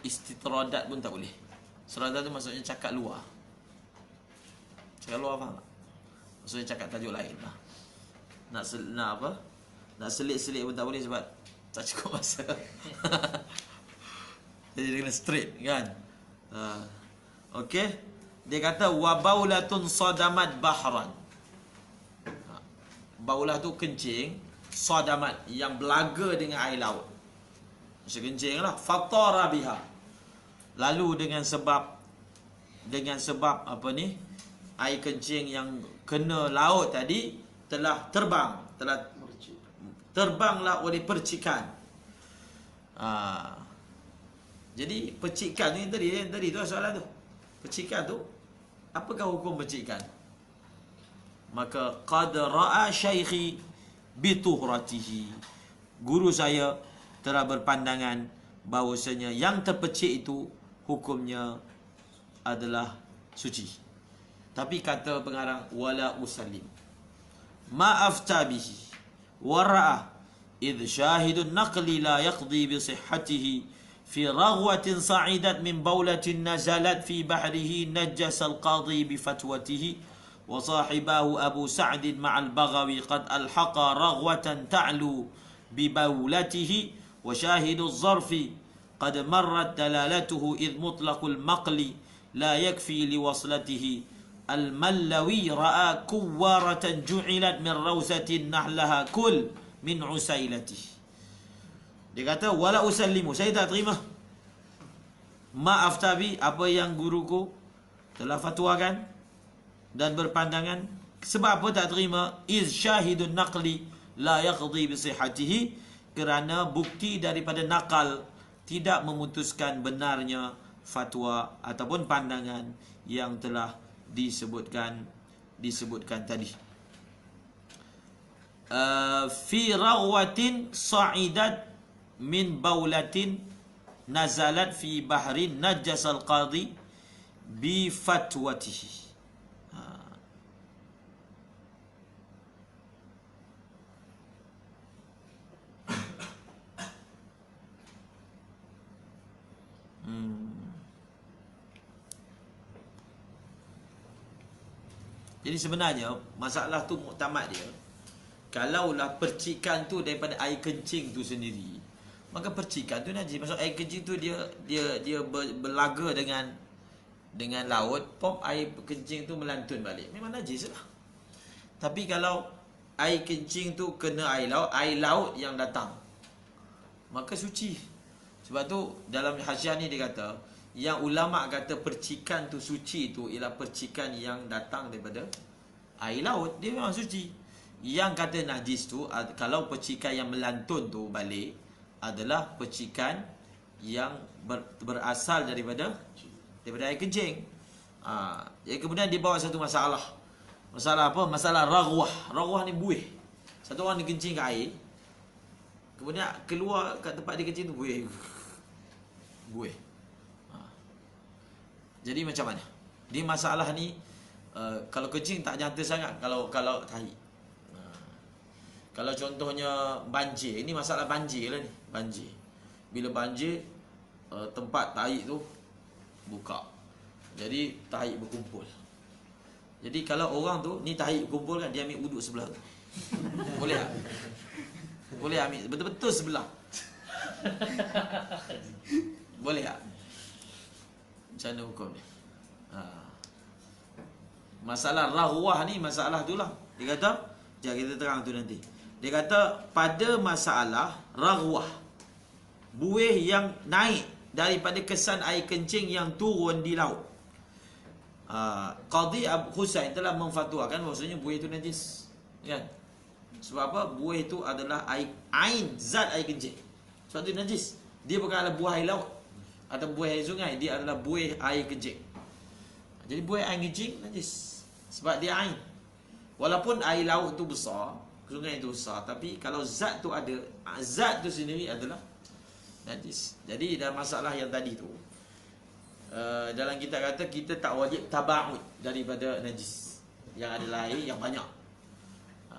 istitradat pun tak boleh. Istitradat tu maksudnya cakap luar. Cakap luar faham tak? Maksudnya cakap tajuk lain lah. Nak selit-selit pun tak boleh sebab tak cukup masa. Jadi dia kena straight kan. Okey. Dia kata wa baulatun sadamat bahran. Baulah tu kencing, sadamat yang belaga dengan air laut. Macam kencing lah. Fatara biha. Lalu dengan sebab air kencing yang kena laut tadi telah terbanglah oleh percikan. Jadi percikan ni yang tadi tu soalan tu. Percikan tu, apakah hukum percikan? Maka qad ra'a syaikhi bi tuhratihi. Guru saya telah berpandangan bahawasanya yang terpercik itu hukumnya adalah suci. Tapi kata pengarang wala usallim ma afta bihi wa ra'a idh syahidun naqli la yaqdi bi sihhatihi fi raghwatin sa'idat min baulatin nazalat fi bahrihi najjas al-qadi bi fatwatihi wa sahibahu Abu Sa'd ma'al Baghawi qad alhaqa raghwatan ta'lu bi baulatihi wa shahidu az-zarfi qad marrat dalalatuhu idh mutlaqul maqli la yakfi li waslatihi al-mallawi ra'a kuwaratan ju'ilat min rawsatin nahlaha kul min usailatihi. Dia kata wala usallimu, saya tak terima maaf tabi apa yang guruku telah fatwakan dan berpandangan. Sebab apa tak terima? Iz syahidun naqli la yaqdi bi sihhatihi, kerana bukti daripada nakal tidak memutuskan benarnya fatwa ataupun pandangan yang telah disebutkan tadi. Fi raghwatin sa'idat min baulatin nazalat fi bahrin najasal qadi bi fatwatihi. Jadi sebenarnya masalah tu muktamad dia, kalaulah percikan tu daripada air kencing tu sendiri, maka percikan tu najis. Maksud air kencing tu dia berlaga dengan laut, pop air kencing tu melantun balik, memang najis lah. Tapi kalau air kencing tu kena air laut yang datang, maka suci. Sebab tu dalam hasiah ni dia kata, yang ulama kata percikan tu suci tu ialah percikan yang datang daripada air laut, dia memang suci. Yang kata najis tu, kalau percikan yang melantun tu balik, adalah percikan yang berasal daripada air kencing. Jadi kemudian dia bawa satu masalah. Masalah apa? Masalah raghwah. Raghwah ni buih. Satu orang dia kencing kat air, kemudian keluar kat tempat dia kencing tu buih. Jadi macam mana? Di masalah ni kalau kencing tak nyata sangat kalau tahi. Kalau contohnya banjir, ini masalah banjir lah ni, banjir. Bila banjir tempat tahi tu buka. Jadi tahi berkumpul. Jadi kalau orang tu ni tahi berkumpul kan, dia ambil wuduk sebelah tu. Boleh tak? Boleh ambil betul-betul sebelah. Boleh tak? Macam mana hukum ni? Masalah raghwah ni masalah tu lah. Dia kata, sekejap kita terang tu nanti. Dia kata pada masalah raghwah, buih yang naik daripada kesan air kencing yang turun di laut. Qadhi Abu Husain telah memfatwakan bahawasanya buih itu najis, kan? Sebab apa? Buih itu adalah zat air kencing. Sebab itu najis. Dia bukan adalah buah air laut atau buah air sungai, dia adalah buih air kencing. Jadi buih air kencing najis sebab dia ain. Walaupun air laut tu besar, sungai itu besar, tapi kalau zat tu ada, zat tu sendiri adalah najis. Jadi dalam masalah yang tadi tu, dalam kita kata kita tak wajib taba'ud daripada najis yang adalah air yang banyak.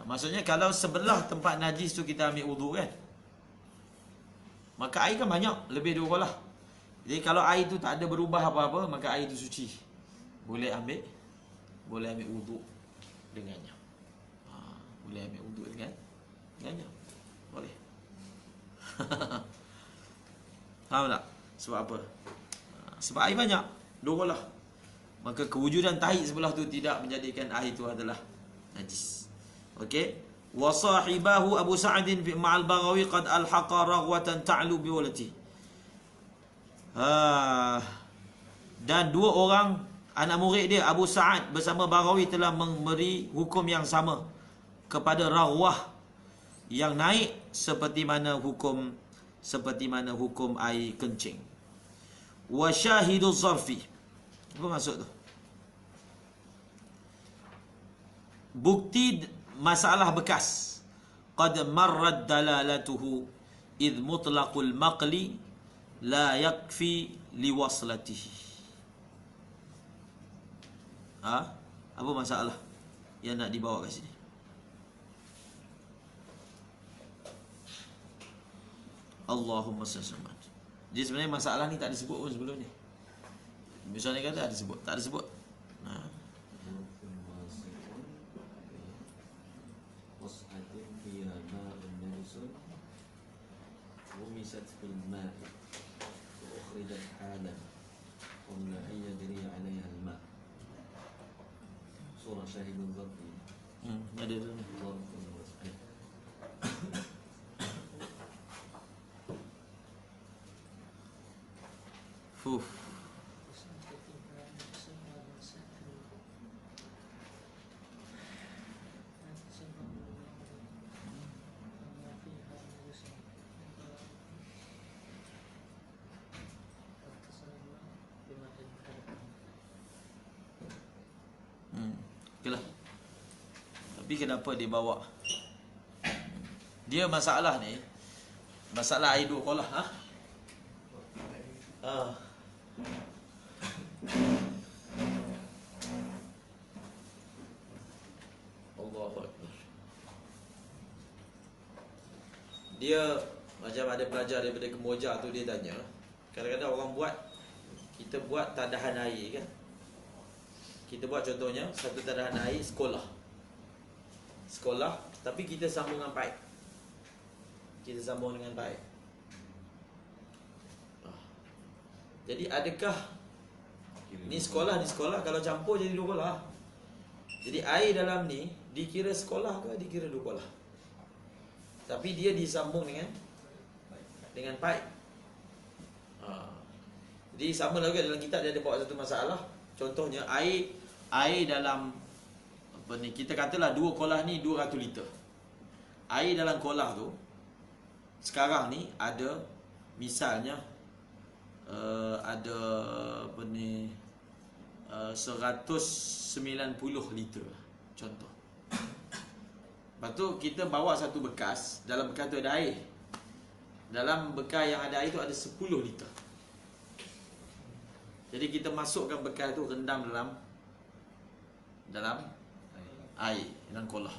Maksudnya kalau sebelah tempat najis tu kita ambil wuduk kan, maka air kan banyak, lebih 2 kolah. Jadi kalau air tu tak ada berubah apa-apa, maka air tu suci. Boleh ambil wuduk dengannya. Boleh ambil wuduk dengannya. Boleh. Faham tak? Sebab apa? Sebab air banyak, 2 kolah. Maka kewujudan tahi sebelah tu tidak menjadikan air itu adalah najis. Okey. Wa sahibahu Abu Sa'd fi ma'al Baghawi qad alhaqa raghwatan ta'lu bi walati. Dan 2 orang anak murid dia Abu Sa'ad bersama Baghawi telah memberi hukum yang sama kepada raghwah yang naik seperti mana hukum air kencing. Wa syahidu zarfi. Apa maksud tu? Bukti masalah bekas. Qad marrat dalalatuhu id mutlaqul maqli la yakfi liwaslatihi. Apa masalah yang nak dibawa ke sini? Allahumma salli. Jadi sebenarnya masalah ni tak disebut pun sebelum ni. Misalnya kata ada sebut, tak ada sebut. Ada tu. Okeylah. Tapi kenapa dia bawa? Dia masalah ni, masalah air 2 kolah. Allahu Akbar. Dia macam ada pelajar daripada Kemboja tu, dia tanya, kadang-kadang orang kita buat tadahan air kan. Kita buat contohnya satu tadahan air sekolah, tapi kita sambung dengan paip. Jadi adakah ni sekolah kalau campur jadi 2 kolah? Jadi air dalam ni dikira sekolah ke dikira 2 kolah? Tapi dia disambung dengan paip. Jadi sama lah juga dalam kitab dia ada bawa satu masalah. Contohnya air dalam apa ni, kita katalah 2 kolah ni 200 liter. Air dalam kolah tu sekarang ni ada misalnya ada apa ni 190 liter contoh. Lepas tu kita bawa satu bekas, dalam bekas tu ada air. Dalam bekas yang ada air tu ada 10 liter. Jadi kita masukkan bekas tu rendam dalam air, dalam kolah.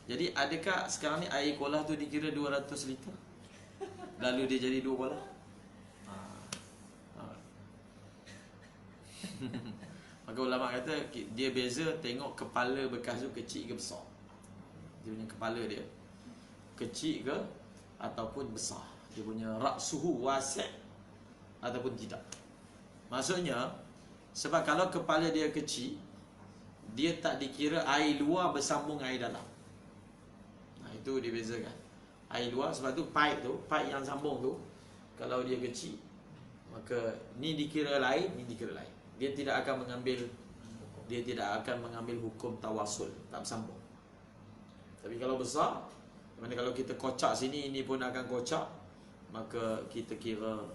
Jadi adakah sekarang ni air kolah tu dikira 200 liter? Lalu dia jadi 2 kolah? Maka ulama kata dia beza tengok kepala bekas tu kecil ke besar. Dia punya kepala dia kecil ke ataupun besar. Dia punya ra'suhu wasi' ataupun tidak. Maksudnya sebab kalau kepala dia kecil, dia tak dikira air luar bersambung air dalam. Itu dibezakan. Air luar sebab tu pipe yang sambung tu, kalau dia kecil, maka ni dikira lain, ni dikira lain. Dia tidak akan mengambil hukum tawasul, tak bersambung. Tapi kalau besar, mana kalau kita kocak sini, ini pun akan kocak, maka kita kira,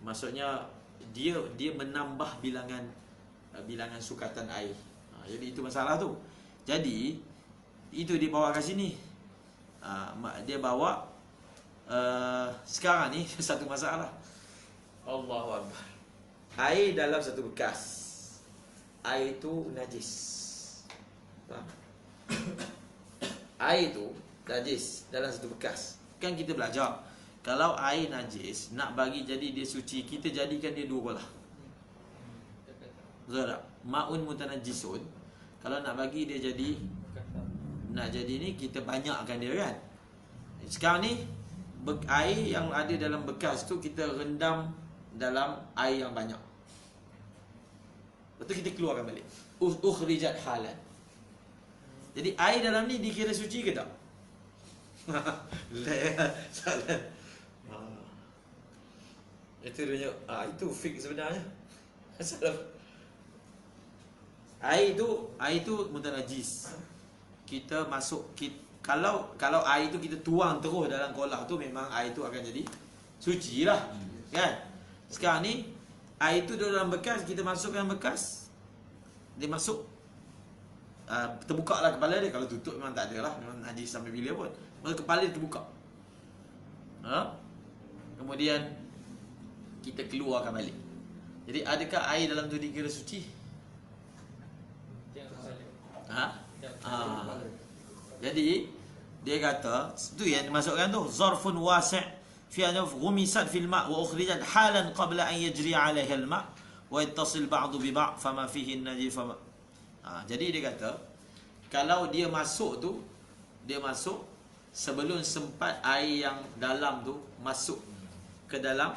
maksudnya dia menambah bilangan sukatan air. Jadi itu masalah tu. Jadi itu dia bawa kat sini. Dia bawa sekarang ni satu masalah. Allahu Akbar. Air dalam satu bekas, air itu najis. Air itu najis dalam satu bekas. Kan kita belajar, kalau air najis nak bagi jadi dia suci, kita jadikan dia 2 kolah. Betul tak? Ma'un mutanajisun, kalau nak bagi dia jadi, nak jadi ni, kita banyakkan dia kan. Sekarang ni air yang ada dalam bekas tu kita rendam dalam air yang banyak. Lepas tu kita keluarkan balik. Ukhrijat halan. Jadi air dalam ni dikira suci ke tak? Salah. Itu dia, itu fix sebenarnya. Salah. Air tu mutanajis. Kita masuk kalau air tu kita tuang terus dalam kolah tu, memang air tu akan jadi suci lah. Kan? Sekarang ni air tu dalam bekas, kita masukkan bekas, dia masuk, terbuka lah kepala dia. Kalau tutup memang tak ada lah, memang najis sampai bila pun. Maka kepala dia terbuka, kemudian kita keluarkan balik. Jadi adakah air dalam tu dikira suci? Jadi dia kata tu yang dimasukkan tu, zarfun wasi' fi an ghumisat fil ma' wa ukhrijat halan qabla an yajri 'alayha al ma' wa yattasil ba'du bi ba' fama fihi an-najis fama. Jadi dia kata kalau dia masuk sebelum sempat air yang dalam tu masuk ke dalam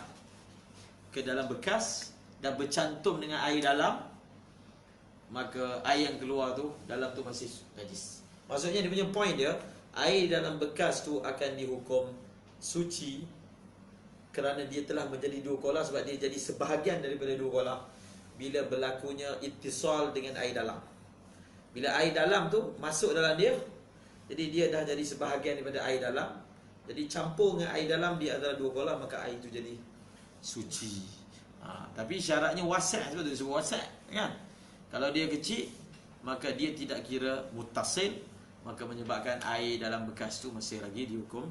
bekas dan bercantum dengan air dalam, maka air yang keluar tu dalam tu masih najis. Maksudnya dia punya point dia, air dalam bekas tu akan dihukum suci kerana dia telah menjadi 2 kolah, sebab dia jadi sebahagian daripada 2 kolah bila berlakunya ittisal dengan air dalam. Bila air dalam tu masuk dalam dia, jadi dia dah jadi sebahagian daripada air dalam. Jadi campur dengan air dalam di antara 2 kolah, maka air itu jadi suci. Tapi syaratnya wasi', sebab tu disebut wasi', kan? Kalau dia kecil, maka dia tidak kira muttasil, maka menyebabkan air dalam bekas tu masih lagi dihukum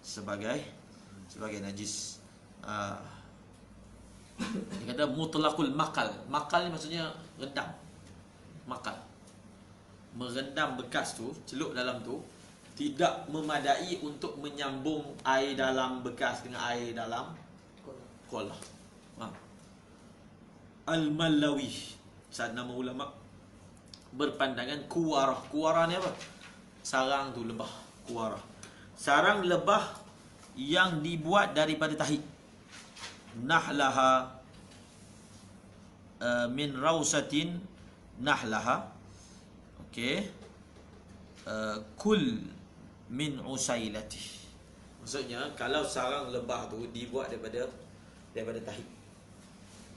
sebagai najis. Dia kata mutlaqul maqal. Maqal ni maksudnya rendam. Maqal, merendam bekas tu, celup dalam tu, tidak memadai untuk menyambung air dalam bekas dengan air dalam kolah. Al-Mallawi, saat nama ulama berpandangan kuwarah. Kuwarah ni apa? Sarang tu, lebah. Kuwarah, sarang lebah yang dibuat daripada tahi. Nahlaha min rausatin nahlaha, okey, kul min usailati. Maksudnya kalau sarang lebah tu dibuat daripada tahi,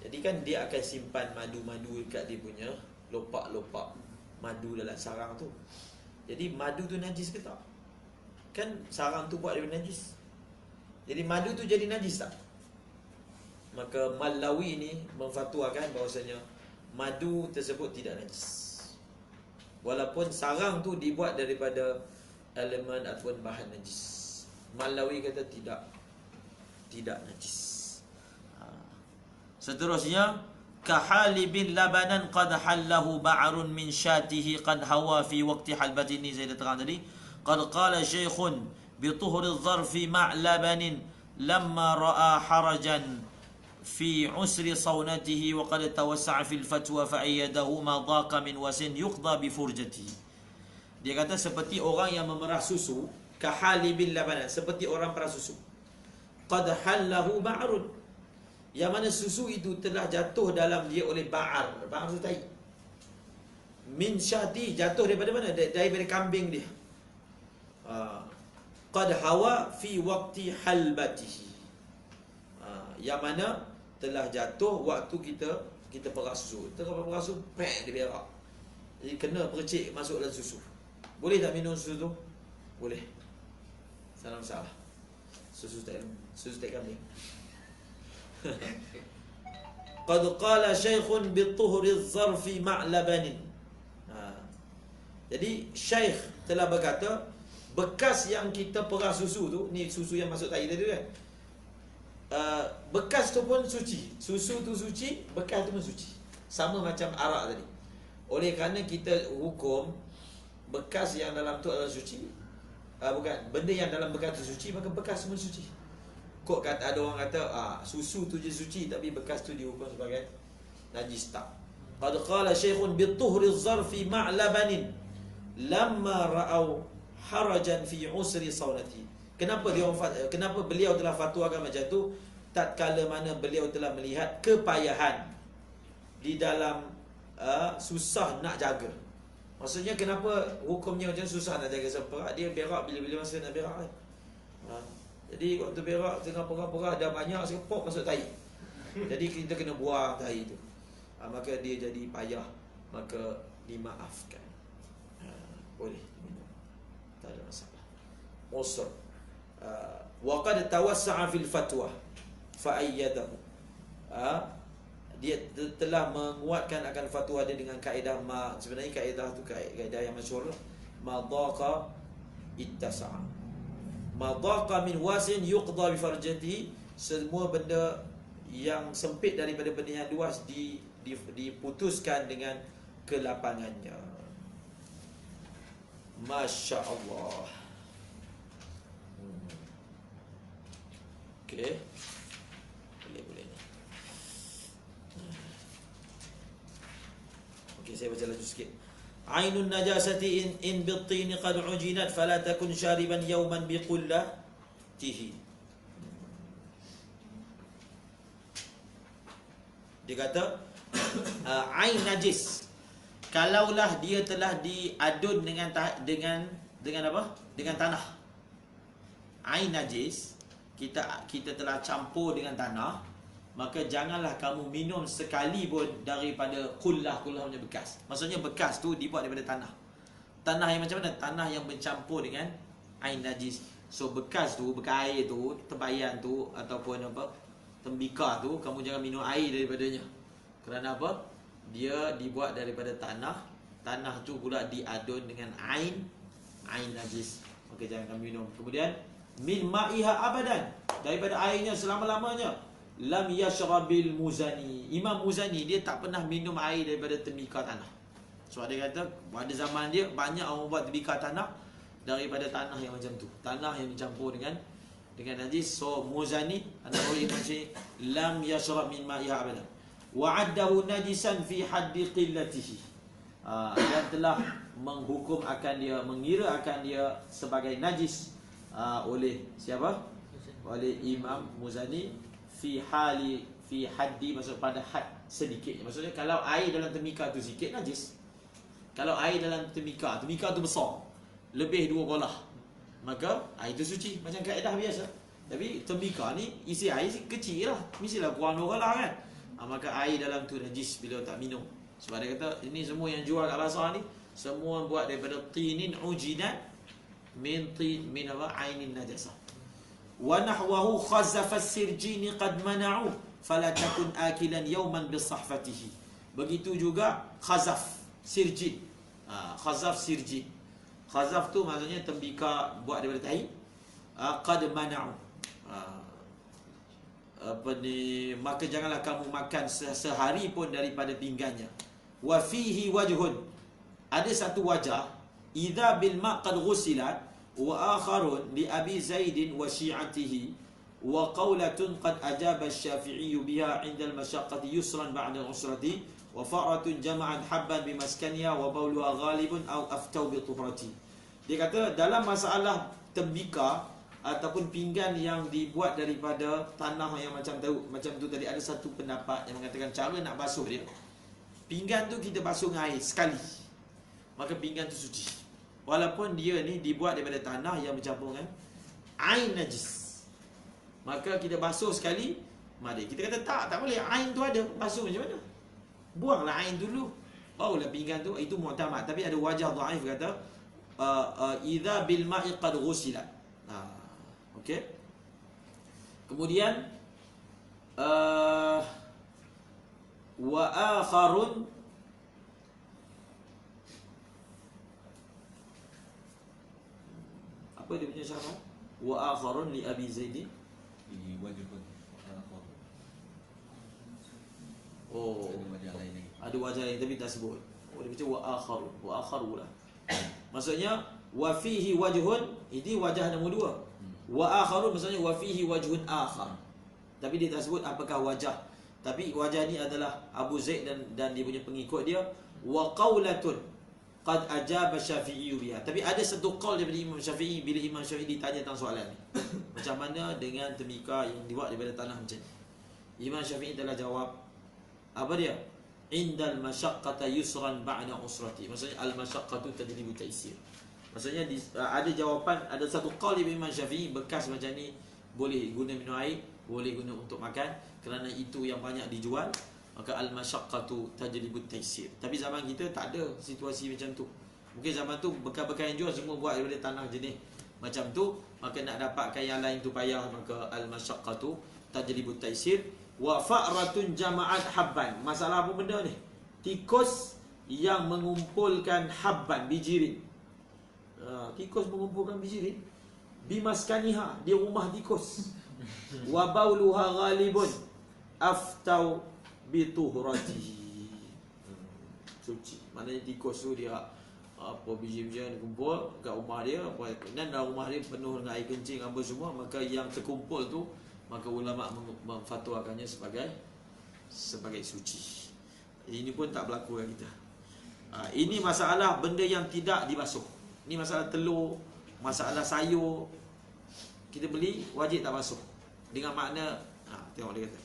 jadi kan dia akan simpan madu-madu dekat dia punya lopak-lopak madu dalam sarang tu. Jadi madu tu najis ke tak? Kan sarang tu buat daripada najis. Jadi madu tu jadi najis tak? Maka Mallawi ni memfatwakan bahawasanya madu tersebut tidak najis, walaupun sarang tu dibuat daripada elemen ataupun bahan najis. Mallawi kata tidak najis. Seterusnya kahalibin labanan qad hallahu ba'run min syatihi qad hawa fi waqti halbati. Ini saya dah terang tadi. Qad qala syekhun bi tuhri dharfi ma'labanin lamma ra'a harajan fi usri sawnatihi wa qad tawassa'a fil fatwa fa ayyadahu ma dhaqa min wasin yuqda bi furjatihi. Dia kata seperti orang yang memerah susu, kahalibil labanan, seperti orang perah susu. Qad hallahu ba'run, yang mana susu itu telah jatuh dalam dia oleh ba'ar. Ba'ar itu tai. Min syati, jatuh daripada mana? Daripada kambing dia. Qad hawa fi waqti halbatihi, yang mana telah jatuh waktu kita perah susu. Kita perah susu, pek dia berak. Jadi kena percik masuk dalam susu. Boleh tak minum susu tu? Boleh. Salam salah. Susu tak kambing. Qad qala syekhun bi tuhri zarfi ma'labanin. Jadi syekh telah berkata, bekas yang kita perah susu tu, ni susu yang masuk tai tadi kan, bekas tu pun suci. Susu tu suci, bekas tu pun suci. Sama macam arak tadi. Oleh kerana kita hukum bekas yang dalam tu adalah suci, bukan, benda yang dalam bekas tu suci, maka bekas semua suci. Kok kata ada orang kata susu tu je suci tapi bekas tu dihukum sebagai najis, tak. Qad qala syekhun bi tuhri zarfi ma'labanin lamma ra'au harajan fi usri sawnati. Kenapa beliau telah fatwakan macam tu? Tatkala mana beliau telah melihat kepayahan di dalam susah nak jaga. Maksudnya kenapa hukumnya macam susah nak jaga seperak? Dia berak bila-bila masa nak berak kan. Jadi waktu berak tengah perah-perah dah banyak sekepok masuk tai. Jadi kita kena buang tai tu. Maka dia jadi payah, maka dimaafkan. Boleh minum, tak ada masalah. Usr. Wa qad tawassa'a fil fatwa fa ayyadahu. Dia telah menguatkan akan fatwa dia dengan kaedah sebenarnya kaedah tu kaedah yang masyhur, madhaqa ittasa'a. Madhaqa min wasin yuqda bi farjatihi. Semua benda yang sempit daripada benda yang luas diputuskan dengan kelapangannya. Masya Allah. Okey. Boleh ni. Okey, saya baca lagi sikit. Ainun najasati in bittini qad ujinat fala takun syariban yawman biqullatihi. Dia kata ain najis, kalaulah dia telah diadun dengan apa? Dengan tanah. Ain najis, kita telah campur dengan tanah, maka janganlah kamu minum sekali pun daripada kullah punya bekas. Maksudnya bekas tu dibuat daripada tanah. Tanah yang macam mana? Tanah yang bercampur dengan ain najis. So bekas air tu, tebayan tu ataupun apa, tembikar tu, kamu jangan minum air daripadanya. Kerana apa? Dia dibuat daripada tanah. Tanah tu pula diadun dengan ain najis. Maka jangan kamu minum. Kemudian min ma'iha abadan, daripada airnya selama-lamanya. Lam yashrabil Muzani. Imam Muzani dia tak pernah minum air daripada tembikar tanah. Sebab dia kata pada zaman dia banyak orang buat tembikar tanah daripada tanah yang macam tu, tanah yang dicampur dengan najis. So Muzani An-Nawawi macam lam yashrab min ma'iha abadan wa 'addahu najisan fi haddi qillatihi. Dia telah menghukum akan dia, mengira akan dia sebagai najis oleh siapa? Oleh Imam Muzani fi haddi, maksud pada had sedikit. Maksudnya kalau air dalam tembikar tu sikit najis. Kalau air dalam tembikar tu besar, lebih 2 bolah, maka air tu suci macam kaedah biasa. Tapi tembikar ni isi air kecil lah, mestilah kurang 2 bolah kan. Maka air dalam tu najis bila tak minum. Sebab dia kata ini semua yang jual kat pasar ni semua buat daripada tinin ujinat min apa? Ainin najasah. Wa nahwahu khazafa as-sirjini qad mana'u fala takun akilan yawman bisahfatihi. Begitu juga khazaf sirjin. Khazaf sirjin. Khazaf tu maksudnya tembikar buat daripada tahi. Qad mana'u. maka janganlah kamu makan sehari pun daripada pinggannya. Wa fihi wajhun, ada satu wajah, idza bil ma' qad ghusilat, wa akharun li abi zaidin wa syi'atihi, wa qawlatun qad ajaba asy-syafi'i biha 'inda al-masyaqqati yusran ba'da al-usrati, wa fa'ratun jama'at habban bi maskaniha wa bawluha ghalibun aw aftau bi tuhrati. Dia kata dalam masalah tembika ataupun pinggan yang dibuat daripada tanah yang macam tu tadi, ada satu pendapat yang mengatakan cara nak basuh dia, pinggan tu kita basuh dengan air sekali, maka pinggan tu suci. Walaupun dia ni dibuat daripada tanah yang bercampur dengan air najis, maka kita basuh sekali. Mari kita kata tak boleh, air tu ada, basuh macam mana? Buanglah air dulu, barulah pinggan tu. Itu mu'tamad. Tapi ada wajah dhaif kata idza bil ma'i qad ghusilat. Okey. Kemudian wa akharun, apa dia punya syarah? Wa akharun li abi zaidin wajibun. Oh, ada wajah lain tapi tak sebut. Oh, dia baca wa akharun, wa akharula. Maksudnya wa fihi wajhun, ini wajah nombor 2. Wa akharun maksudnya wa fihi wajhun akhar. Tapi dia tak sebut apakah wajah. Tapi wajah ni adalah Abu Zaid dan dia punya pengikut dia. Wa qaulatun qad ajaba Syafi'i biha. Tapi ada satu qaul daripada Imam Syafi'i bila Imam Syafi'i ditanya tentang soalan ni. Macam mana dengan tembika yang dibuat daripada tanah macam ni? Imam Syafi'i telah jawab, apa dia? Indal masyaqqata yusran ba'da usrati. Maksudnya al masyaqqatu tajlibu taysir. Maksudnya ada jawapan, ada satu qaul Imam Syafi'i, bekas macam ni boleh guna minum air, boleh guna untuk makan, kerana itu yang banyak dijual, maka al masyaqqatu tajlibu taysir. Tapi zaman kita tak ada situasi macam tu. Mungkin zaman tu bekas-bekas yang jual semua buat daripada tanah jenis macam tu, maka nak dapatkan yang lain tu payah, maka al masyaqqatu tajlibu taysir. Wa fa'ratun jama'at habban. Masalah apa benda ni? Tikus yang mengumpulkan habban, bijirin. Tikus mengumpulkan bijirin. Bimaskaniha, dia rumah tikus. Wa bauluha ghalibun aftau bituhratihi. Suci. Maknanya tikus tu dia apa biji-bijian kumpul kat rumah dia, dan dalam rumah dia penuh dengan air kencing apa semua, maka yang terkumpul tu, maka ulama memfatwakannya sebagai suci. Ini pun tak berlaku dengan kita. Ini masalah benda yang tidak dibasuh. Ini masalah telur, masalah sayur, kita beli wajib tak basuh. Dengan makna tengok dia kata.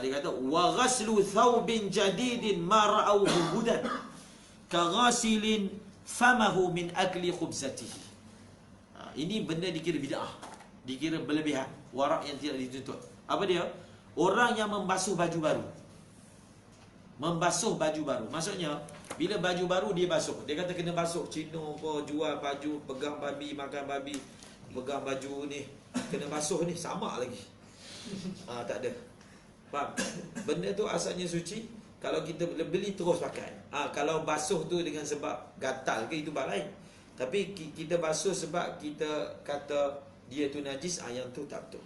Dia kata wa ghaslu thawbin jadidin ma ra'awhu hudan ka ghasilin famahu min akli khubzatihi. Ini benda dikira bid'ah, dikira berlebihan, warak yang tidak dituntut. Apa dia? Orang yang membasuh baju baru. Membasuh baju baru. Maksudnya, bila baju baru dia basuh. Dia kata kena basuh. Cino apa, jual baju, pegang babi, makan babi, pegang baju ni, kena basuh ni, sama lagi. Tak ada. Faham? Benda tu asalnya suci. Kalau kita beli terus pakai. Kalau basuh tu dengan sebab gatal ke, itu bab lain. Tapi kita basuh sebab kita kata dia tu najis, yang tu tak betul.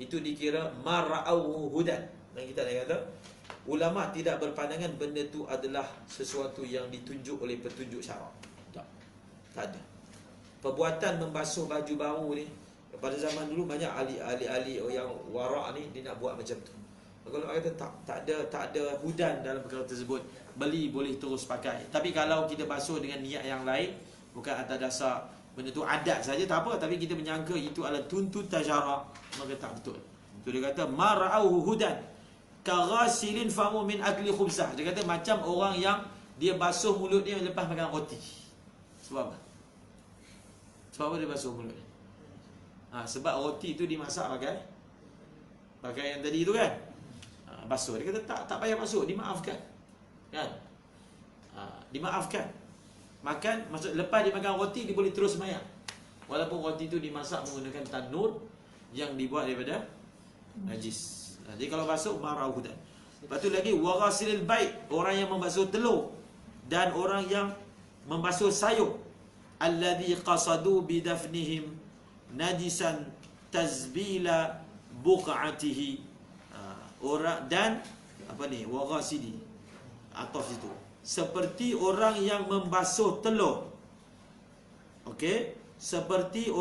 Itu dikira mara'au hudan. Dan kita dah kata, ulama tidak berpandangan benda tu adalah sesuatu yang ditunjuk oleh petunjuk syarak. Tak ada. Perbuatan membasuh baju baru ni, pada zaman dulu banyak ahli-ahli yang warak ni, dia nak buat macam tu. Kalau kata tak ada hudan dalam perkara tersebut, beli boleh terus pakai. Tapi kalau kita basuh dengan niat yang lain, bukan atas dasar benda tu adat saja, tak apa, tapi kita menyangka itu adalah tuntutan syarak, maka tak betul. Itu dia kata mara'auhu hudan ka ghasilin famu min akli khubzah. Dia kata macam orang yang dia basuh mulut dia lepas makan roti. Sebab apa? Sebab apa dia basuh mulut dia? Sebab roti tu dimasak pakai yang tadi tu kan. Basuh. Dia kata tak payah basuh, dimaafkan. Kan? Dimaafkan. Makan, maksud lepas dia makan roti, dia boleh terus sembahyang. Walaupun roti tu dimasak menggunakan tanur yang dibuat daripada najis. Jadi kalau basuh marau hudan. Lepas tu lagi wa ghasilil bait, orang yang membasuh telur dan orang yang membasuh sayur. Alladhi qasadu bidafnihim najisan tazbila buq'atihi. Orang dan apa ni, waghasidi, ataf situ, seperti orang yang membasuh telur. Okey, seperti